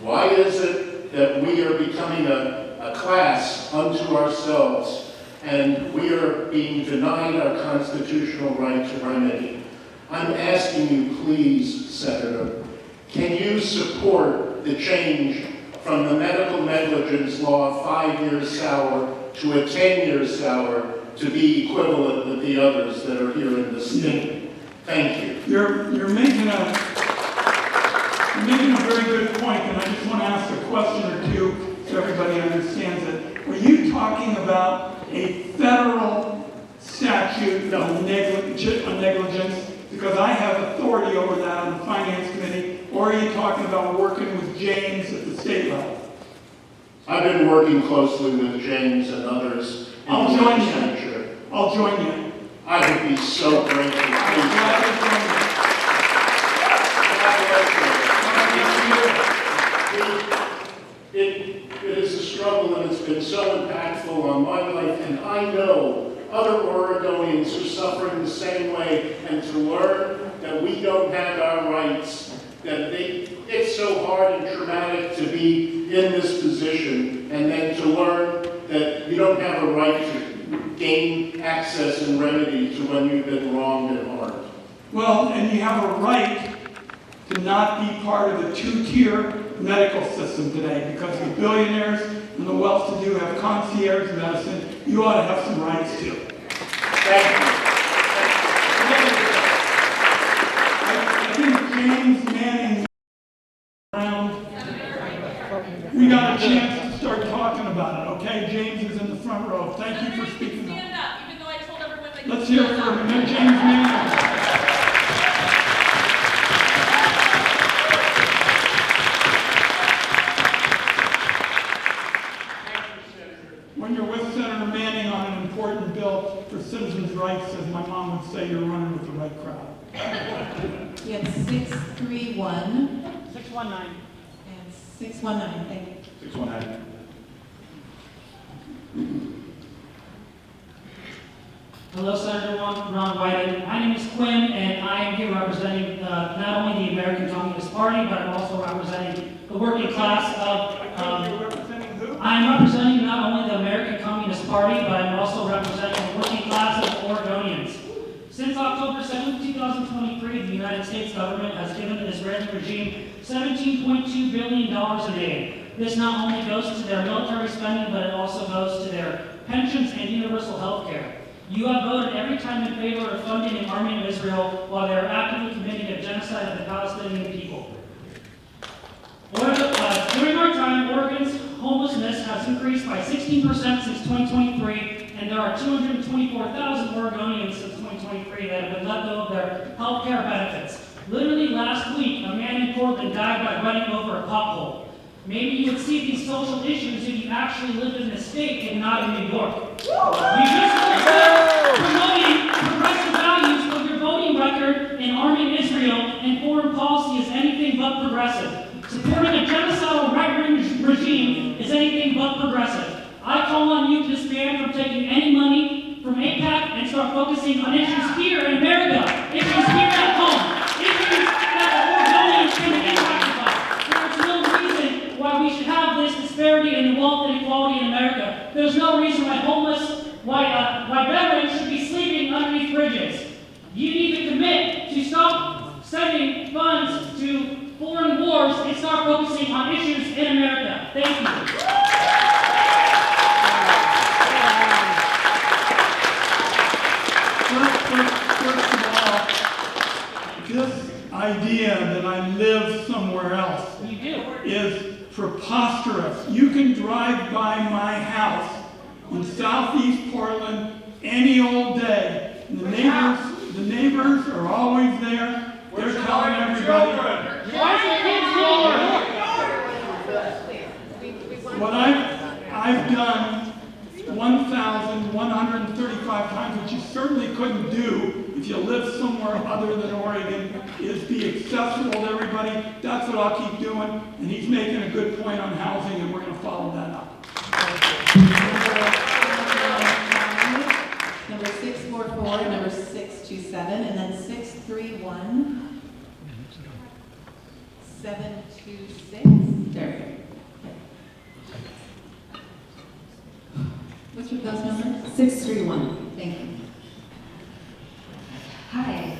Why is it that we are becoming a class unto ourselves and we are being denied our constitutional right to remedy? I'm asking you, please, Senator, can you support the change from the medical negligence law 5-year salary to a 10-year salary to be equivalent with the others that are here in the state? Thank you. You're making a very good point, and I just want to ask a question or two so everybody understands it. Were you talking about a federal statute on negligence? Because I have authority over that on the Finance Committee, or are you talking about working with James at the state level? I've been working closely with James and others. I'll join you. I'll join you. I would be so grateful. It is a struggle, and it's been so impactful on my life, and I know other Oregonians are suffering the same way, and to learn that we don't have our rights, that it's so hard and traumatic to be in this position, and then to learn that you don't have a right to gain access and remedy to when you've been wronged and harmed. Well, and you have a right to not be part of the 2-tier medical system today, because the billionaires and the well-to-do have concierge medicine. You ought to have some rights too. Thank you. I think James Manning around. We got a chance to start talking about it, okay? James is in the front row. Thank you for speaking up. Stand up, even though I told everyone that Let's hear it from James Manning. as my mom would say, you're running with the right crowd. We have 631 619. and 619, thank you. 619. Hello, Senator Ron Wyden. My name is Quinn, and I am here representing not only the American Communist Party, but I'm also representing the working class of... You're representing who? I'm representing not only the American Communist Party, but I'm also representing the working class of Oregonians. Since October 7, 2023, the United States government has given the Israeli regime $17.2 billion in aid. This not only goes to their military spending, but it also goes to their pensions and universal health care. You have voted every time in favor of funding and arming Israel while they are actively committing a genocide of the Palestinian people. During our time, Oregon's homelessness has increased by 16% since 2023, and there are 224,000 Oregonians since 2023 that have been let go of their health care benefits. Literally last week, a man in Portland died by running over a pothole. Maybe you would see these social issues if you actually lived in this state and not in New York. You just promoting progressive values with your voting record and arming Israel and foreign policy is anything but progressive. Supporting a genocidal right-wing regime is anything but progressive. I call on you to disband from taking any money from AIPAC and start focusing on issues here in America, issues here at home, issues that the Oregonians can be impacted by. There's no reason why we should have this disparity in the wealth inequality in America. There's no reason why veterans should be sleeping underneath bridges. You need to commit to stop sending funds to foreign wars and start focusing on issues in America. Thank you. First of all, this idea that I live somewhere else is preposterous. You can drive by my house in southeast Portland any old day. The neighbors are always there. They're telling everybody. What I've done 1,135 times, which you certainly couldn't do if you lived somewhere other than Oregon, is be accessible to everybody. That's what I'll keep doing. And he's making a good point on housing, and we're going to follow that up. Number 644, number 627, and then 631, 726. There we go. What's your those numbers? 631. Thank you. Hi.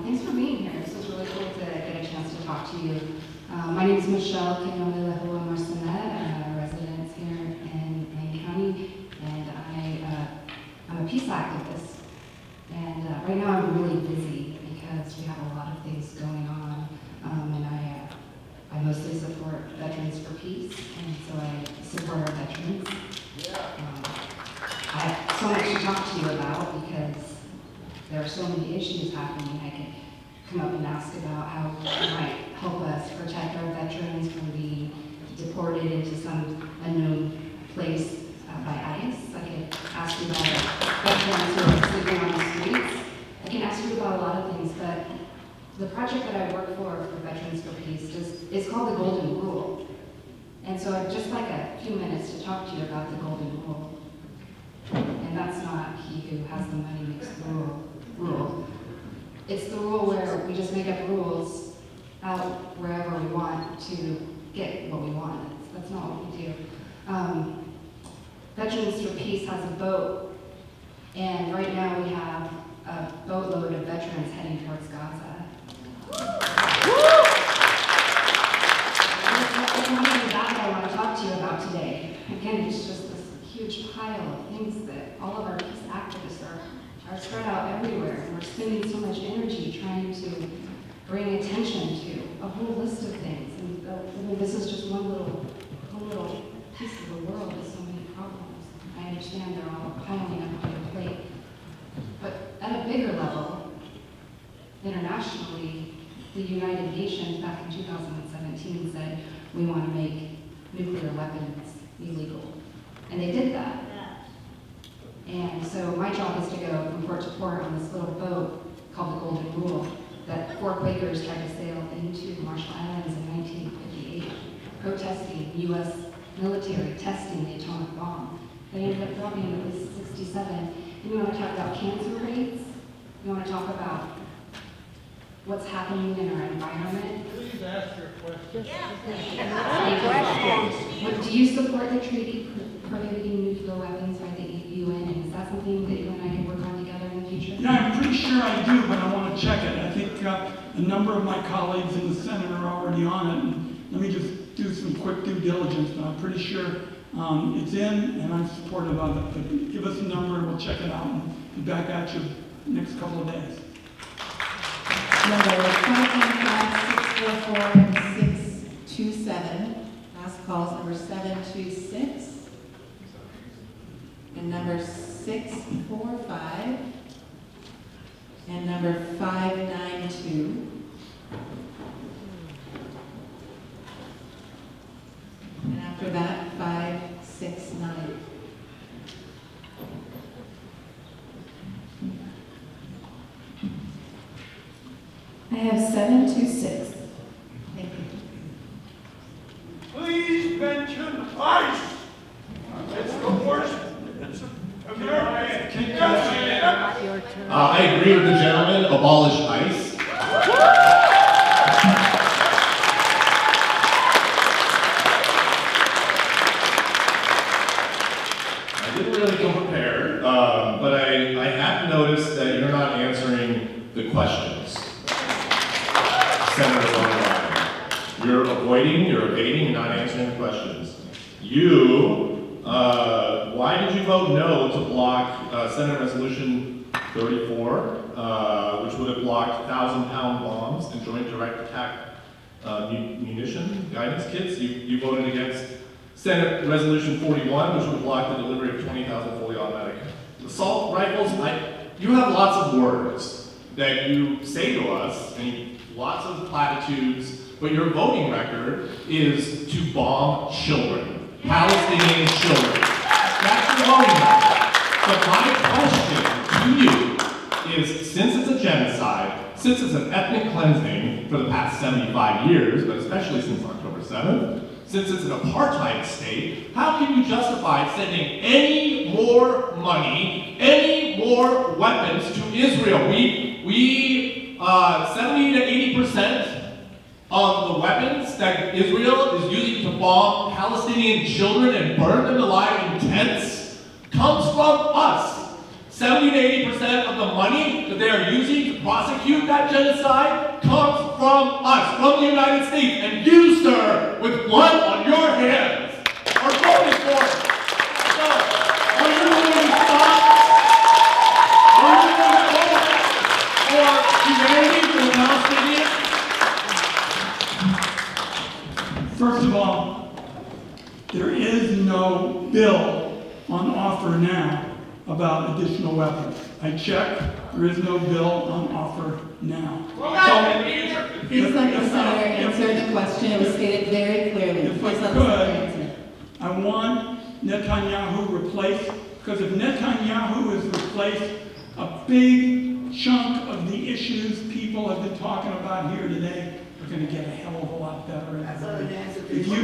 Thanks for being here. This was really cool to get a chance to talk to you. My name is Michelle Kenyomelehu Marcinet. I'm a resident here in Maine County, and I'm a peace activist. And right now I'm really busy because we have a lot of things going on, and I mostly support Veterans for Peace, and so I support our veterans. I have so much to talk to you about because there are so many issues happening. I could come up and ask about how you might help us protect our veterans from being deported into some unknown place by ICE. I could ask you about veterans who are sleeping on the streets. I can ask you about a lot of things, but the project that I work for Veterans for Peace is called the Golden Rule. And so I'd just like a few minutes to talk to you about the Golden Rule. And that's not he who has the money makes the rule. It's the rule where we just make up rules out wherever we want to get what we want. That's not what we do. Veterans for Peace has a boat, and right now we have a boatload of veterans heading towards Gaza. It's not even that I want to talk to you about today. Again, it's just this huge pile of things that all of our peace activists are spread out everywhere. And we're spending so much energy trying to bring attention to a whole list of things. And this is just one little piece of the world with so many problems. I understand they're all piling up on your plate. But at a bigger level, internationally, the United Nations back in 2017 said we want to make nuclear weapons illegal. And they did that. And so my job is to go from port to port on this little boat called the Golden Rule that 4 Quakers tried to sail into the Marshall Islands in 1958, protesting U.S. military testing the atomic bomb. They ended up dropping at least 67. And you want to talk about cancer rates? You want to talk about what's happening in our environment? Please ask your question. Do you support the treaty prohibiting nuclear weapons by the UN? And is that something that you and I can work on together in the future? Yeah, I'm pretty sure I do, but I want to check it. I think a number of my colleagues in the Senate are already on it. And let me just do some quick due diligence, but I'm pretty sure it's in, and I'm supportive of it. But give us a number, we'll check it out, and be back at you next couple of days. Number 515, 644, and 627. Last calls number 726. And number 645. And number 592. And after that, 569. I have 726. Thank you. Please mention ICE. It's the worst. I agree with the gentleman. Abolish ICE. I didn't really come prepared, but I have noticed that you're not answering the questions. Senator Ron Wyden. You're avoiding, you're evading, you're not answering the questions. Why did you vote no to block Senate Resolution 34, which would have blocked 1,000-pound bombs and joint direct attack munition guidance kits? You voted against Senate Resolution 41, which would have blocked the delivery of 20,000 fully automatic assault rifles. You have lots of words that you say to us, and lots of platitudes, but your voting record is to bomb children, Palestinian children. That's your voting record. But my question to you is, since it's a genocide, since it's an ethnic cleansing for the past 75 years, but especially since October 7th, since it's an apartheid state, how can you justify sending any more money, any more weapons to Israel? 70 to 80% of the weapons that Israel is using to bomb Palestinian children and burn them alive in tents comes from us. 70 to 80% of the money that they are using to prosecute that genocide comes from us, from the United States. And you, sir, with blood on your hands, are voting for it. So, are you going to stop? Are you going to vote for humanity for the Palestinians? First of all, there is no bill on offer now about additional weapons. I checked, there is no bill on offer now. Please let the senator answer the question. It was stated very clearly. If I Please let the senator answer. could, I want Netanyahu replaced, because if Netanyahu is replaced, a big chunk of the issues people have been talking about here today are going to get a hell of a lot better. If you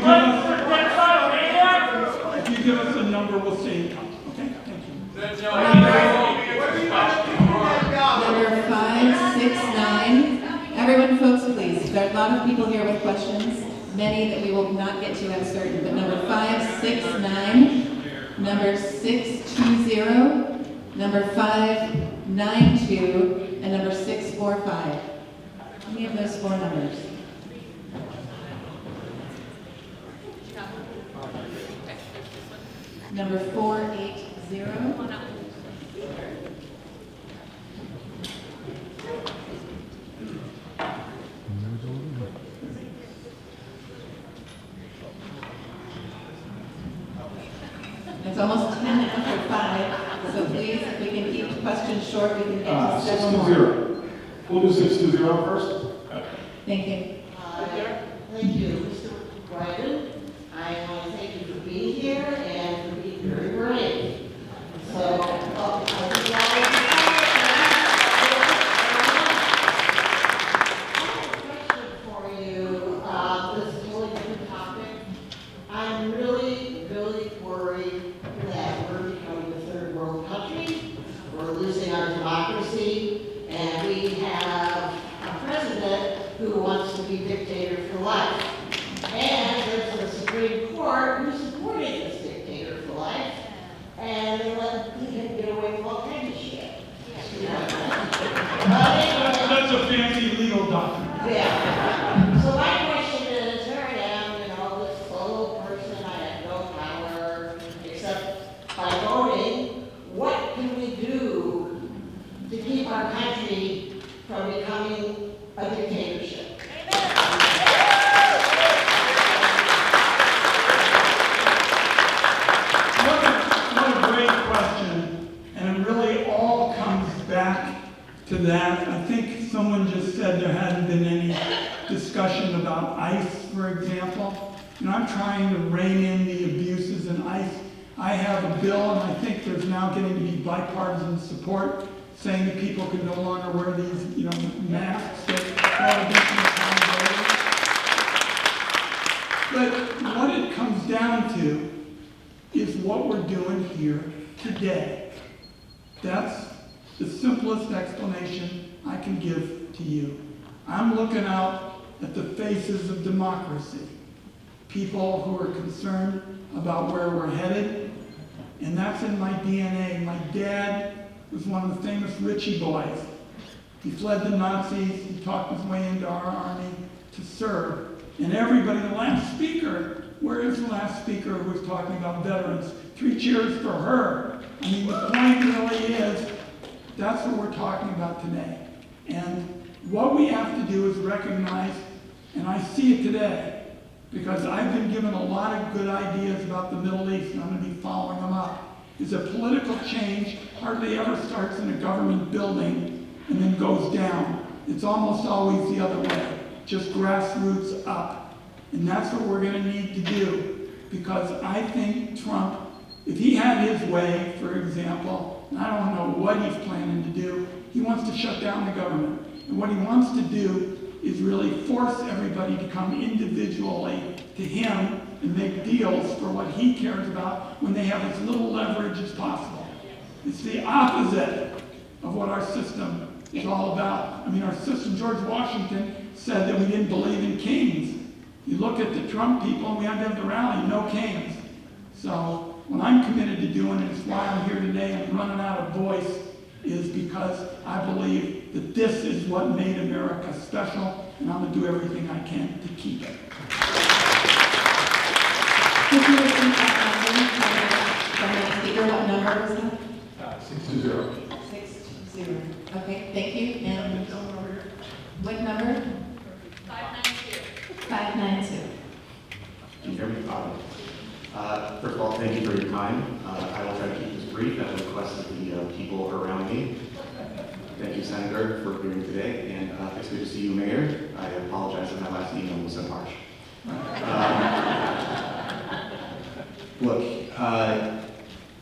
give us a number, we'll see it comes. Okay, thank you. Number 569. Everyone, folks, please. There are a lot of people here with questions, many that we will not get to, I'm certain. But number 569, number 620, number 592, and number 645. Any of those 4 numbers? Number 480. It's almost 10 after 5, so please, if we can keep the questions short, we can get to 7 more. 620. We'll do 620 first. Thank you. Thank you, Mr. Wyden. I want to thank you for being here and for being very brave. So, our democracy, and we have a president who wants to be dictator for life. And there's the Supreme Court who supported this dictator for life, and they let him get away with all kinds of shit. That's a fancy legal doctrine. Yeah. So my question is, here I am, this solo person, I have no power except by voting. What can we do to keep our country from becoming a dictatorship? What a great question, and it really all comes back to that. I think someone just said there hadn't been any discussion about ICE, for example. I'm trying to rein in the abuses in ICE. I have a bill, and I think there's now getting to be bipartisan support, saying that people can no longer wear these, masks But what it comes down to is what we're doing here today. That's the simplest explanation I can give to you. I'm looking out at the faces of democracy, people who are concerned about where we're headed, and that's in my DNA. My dad was one of the famous Ritchie boys. He fled the Nazis, he talked his way into our army to serve. And everybody, the last speaker, where is the last speaker who was talking about veterans? 3 cheers for her. I mean, the point really is, that's what we're talking about today. And what we have to do is recognize, and I see it today, because I've been given a lot of good ideas about the Middle East, and I'm going to be following them up, is a political change hardly ever starts in a government building and then goes down. It's almost always the other way, just grassroots up. And that's what we're going to need to do, because I think Trump, if he had his way, for example, and I don't know what he's planning to do, he wants to shut down the government. And what he wants to do is really force everybody to come individually to him and make deals for what he cares about when they have as little leverage as possible. It's the opposite of what our system is all about. I mean, our system, George Washington said that we didn't believe in kings. You look at the Trump people, and we had to have the rally, no kings. So what I'm committed to doing, and it's why I'm here today and running out of voice, is because I believe that this is what made America special, and I'm going to do everything I can to keep it. Could you repeat that from the speaker? What number was that? 620. 620. Okay, thank you. And what number? 592. 592. Can you hear me? First of all, thank you for your time. I will try to keep this brief at the request of the people around me. Thank you, Senator, for being today, and it's good to see you, Mayor. I apologize if my last email was so harsh. Look,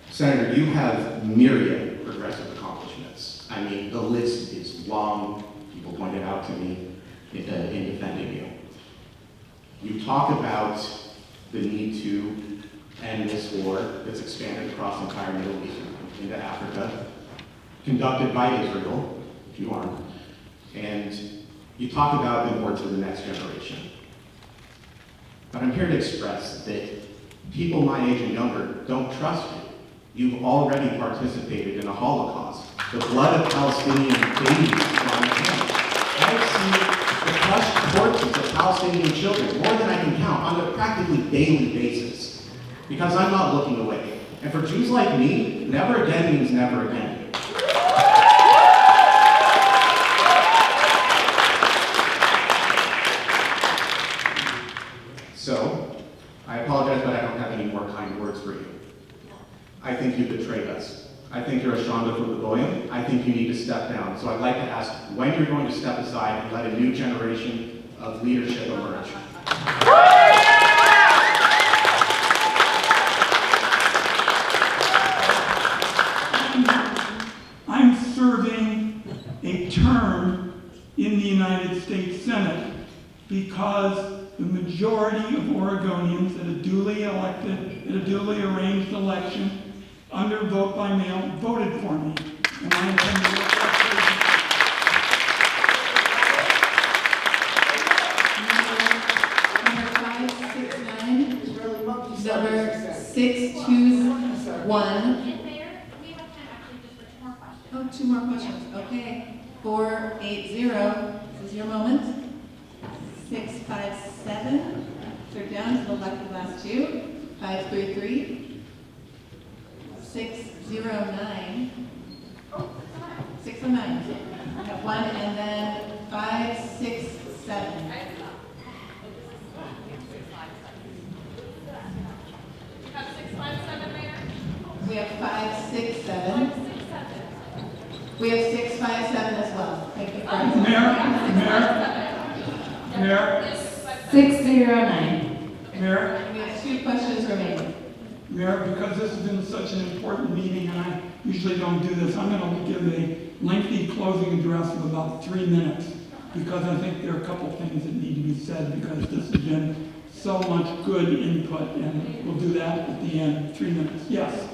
Senator, you have myriad progressive accomplishments. I mean, the list is long. People pointed out to me in defending you. You talk about the need to end this war that's expanded across the entire Middle East into Africa, conducted by Israel, if you aren't, and you talk about the war to the next generation. But I'm here to express that people my age and younger don't trust you. You've already participated in a Holocaust. The blood of Palestinian babies is on your hands. I've seen the crushed corpses of Palestinian children, more than I can count, on a practically daily basis. Because I'm not looking away. And for Jews like me, never again means never again. So, I apologize, but I don't have any more kind words for you. I think you betrayed us. I think you're a Shonda from the Goyim. I think you need to step down. So I'd like to ask when you're going to step aside and let a new generation of leadership emerge. I'm serving a term in the United States Senate because the majority of Oregonians at a duly elected, at a duly arranged election, under vote by mail, voted for me. And I intend to work that Number 621. Oh, two more questions. Okay. 480. This is your moment. 657. Third down to the left of the last two. 533. 609. 609. We have one, and then 567. We have 567. We have 657 as well. Thank you. Mayor. 609. Mayor. We have two questions remaining. Mayor, because this has been such an important meeting, and I usually don't do this, I'm going to give a lengthy closing address of about 3 minutes, because I think there are a couple things that need to be said, because this has been so much good input, and we'll do that at the end. 3 minutes. Yes.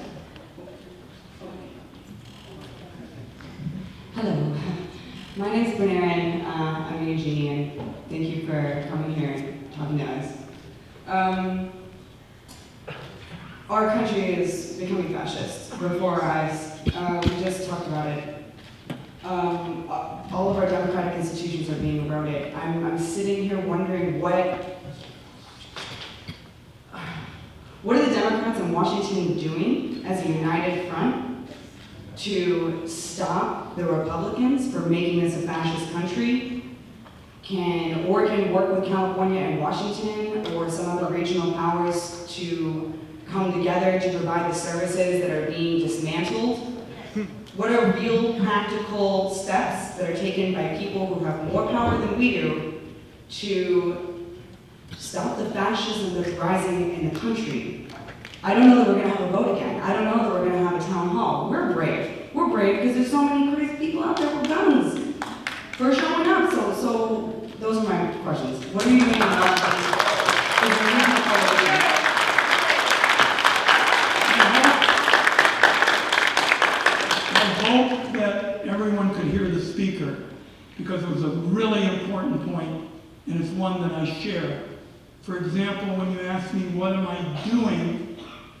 Hello, my name is Aaron. I'm a Eugenian. Thank you for coming here and talking to us. Our country is becoming fascist before our eyes. We just talked about it. All of our democratic institutions are being eroded. I'm sitting here wondering what are the Democrats in Washington doing as a united front to stop the Republicans from making this a fascist country? Can Oregon work with California and Washington or some other regional powers to come together to provide the services that are being dismantled? What are real practical steps that are taken by people who have more power than we do to stop the fascism that's rising in the country? I don't know that we're going to have a vote again. I don't know that we're going to have a town hall. We're brave. We're brave because there's so many crazy people out there with guns for showing up. So those are my questions. What are you doing about this? I hope that everyone could hear the speaker, because it was a really important point, and it's one that I share. For example, when you ask me what am I doing,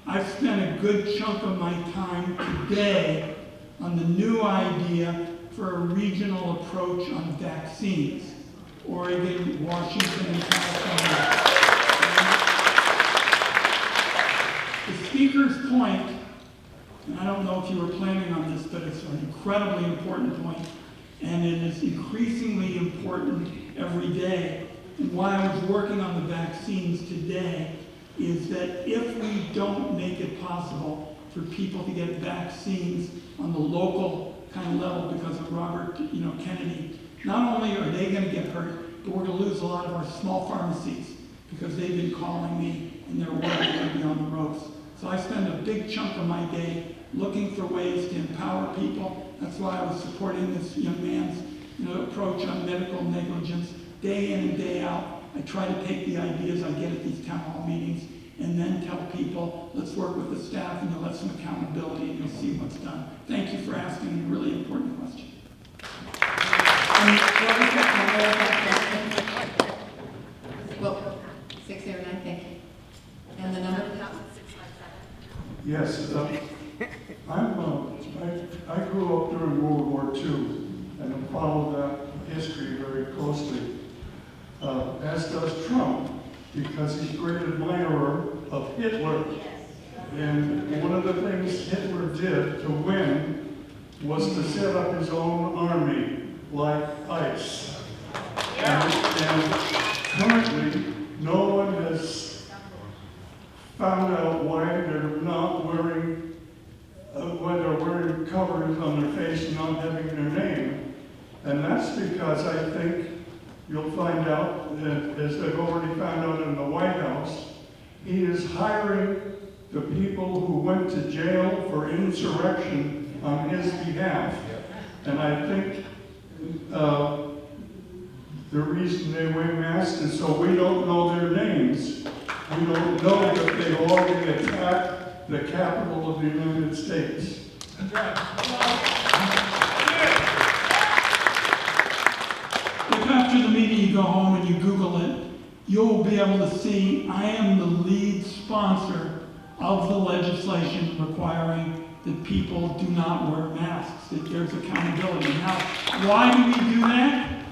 I've spent a good chunk of my time today on the new idea for a regional approach on vaccines. Oregon, Washington, and California. The speaker's point, and I don't know if you were planning on this, but it's an incredibly important point, and it is increasingly important every day. And why I was working on the vaccines today is that if we don't make it possible for people to get vaccines on the local kind of level because of Robert Kennedy, not only are they going to get hurt, but we're going to lose a lot of our small pharmacies because they've been calling me and they're worried they're going to be on the ropes. So I spend a big chunk of my day looking for ways to empower people. That's why I was supporting this young man's approach on medical negligence. Day in and day out, I try to take the ideas I get at these town hall meetings and then tell people, let's work with the staff and you'll have some accountability and you'll see what's done. Thank you for asking a really important question. Well, 609, thank you. And the number? Yes, I grew up during World War II and followed that history very closely, as does Trump, because he's a great admirer of Hitler. And one of the things Hitler did to win was to set up his own army like ICE. And currently, no one has found out why they're not wearing, why they're wearing covers on their face and not having their name. And that's because I think you'll find out, as they've already found out in the White House, he is hiring the people who went to jail for insurrection on his behalf. And I think the reason they wear masks is so we don't know their names. We don't know that they already attacked the capital of the United States. That's right. you'll be able to see I am the lead sponsor of the legislation requiring that people do not wear masks, that there's accountability. Now, why do we do that?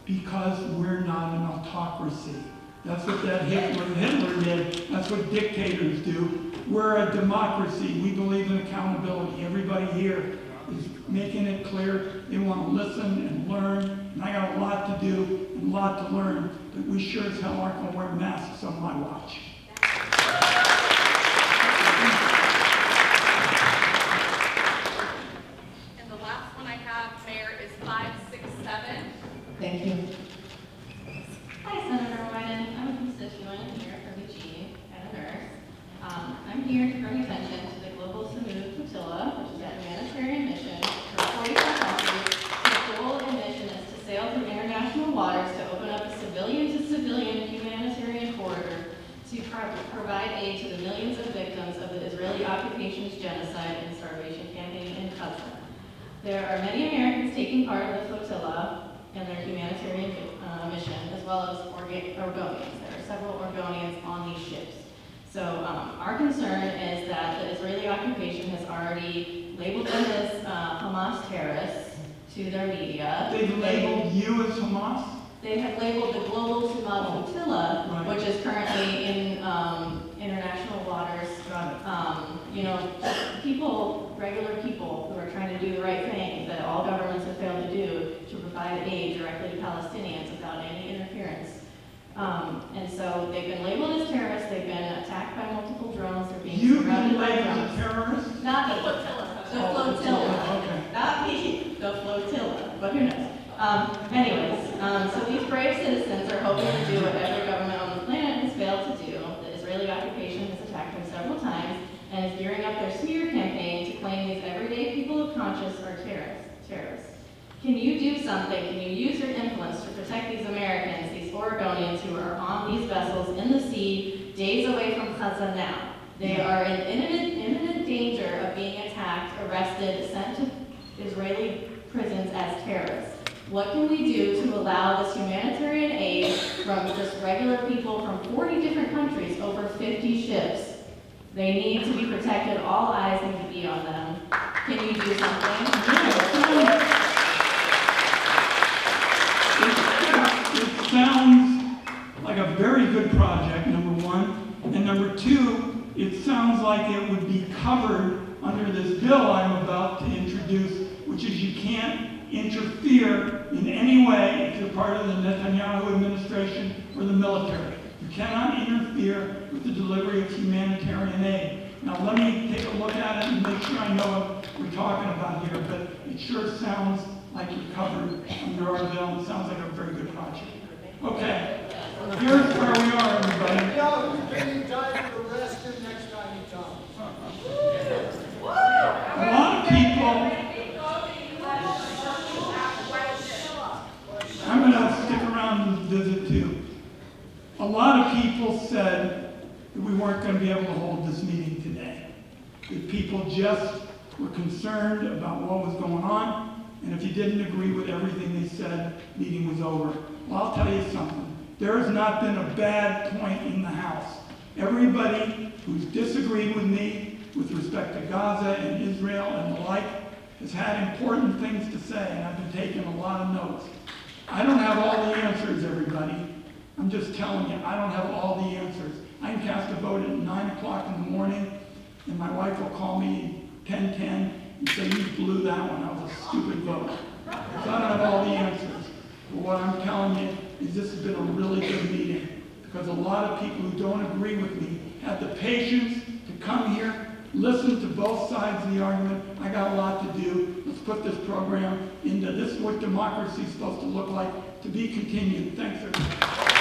Because we're not an autocracy. That's what that Hitler did. That's what dictators do. We're a democracy. We believe in accountability. Everybody here is making it clear they want to listen and learn. And I got a lot to do and a lot to learn, but we sure as hell aren't going to wear masks on my watch. And the last one I have, Mayor, is 567. Thank you. Hi, Senator Wyden. I'm a constituent here from Eugene and a nurse. I'm here to bring attention to the Global Smooth Flotilla, which is a humanitarian mission for 44 countries. The goal and mission is to sail through international waters to open up a civilian-to-civilian humanitarian corridor to provide aid to the millions of victims of the Israeli occupation's genocide and starvation campaign in Gaza. There are many Americans taking part in the flotilla and their humanitarian mission, as well as Oregonians. There are several Oregonians on these ships. So our concern is that the Israeli occupation has already labeled them as Hamas terrorists to their media. They've labeled you as Hamas? They have labeled the Global Smooth Flotilla, Right. which is currently in international waters. You know, people, regular people who are trying to do the right thing that all governments have failed to do, to provide aid directly to Palestinians without any interference. And so they've been labeled as terrorists. They've been attacked by multiple drones. They're being You've been surrounded by labeled drones. as terrorists? Not me. The flotilla. Okay. Not me. The flotilla. But who knows? So these brave citizens are hoping to do what every government on the planet has failed to do. The Israeli occupation has attacked them several times and is gearing up their smear campaign to claim these everyday people of conscience are terrorists. Can you do something? Can you use your influence to protect these Americans, these Oregonians who are on these vessels in the sea, days away from Gaza now? They are in imminent danger of being attacked, arrested, sent to Israeli prisons as terrorists. What can we do to allow this humanitarian aid from just regular people from 40 different countries, over 50 ships? They need to be protected. All eyes need to be on them. Can you do something? It sounds like a very good project, number one. And number two, it sounds like it would be covered under this bill I'm about to introduce, which is you can't interfere in any way if you're part of the Netanyahu administration or the military. You cannot interfere with the delivery of humanitarian aid. Now let me take a look at it and make sure I know what we're talking about here, but it sure sounds like you're covered under our bill. It sounds like a very good project. Okay, here's where we are, everybody. A lot of people, I'm going to stick around and visit too. A lot of people said that we weren't going to be able to hold this meeting today. That people just were concerned about what was going on, and if you didn't agree with everything they said, meeting was over. Well, I'll tell you something. There has not been a bad point in the House. Everybody who's disagreed with me with respect to Gaza and Israel and the like has had important things to say, and I've been taking a lot of notes. I don't have all the answers, everybody. I'm just telling you, I don't have all the answers. I can cast a vote at 9 o'clock in the morning, and my wife will call me 10:10 and say, you blew that one. That was a stupid vote. So I don't have all the answers. But what I'm telling you is this has been a really good meeting, because a lot of people who don't agree with me had the patience to come here, listen to both sides of the argument. I got a lot to do. Let's put this program into this, what democracy is supposed to look like, to be continued. Thanks, everybody.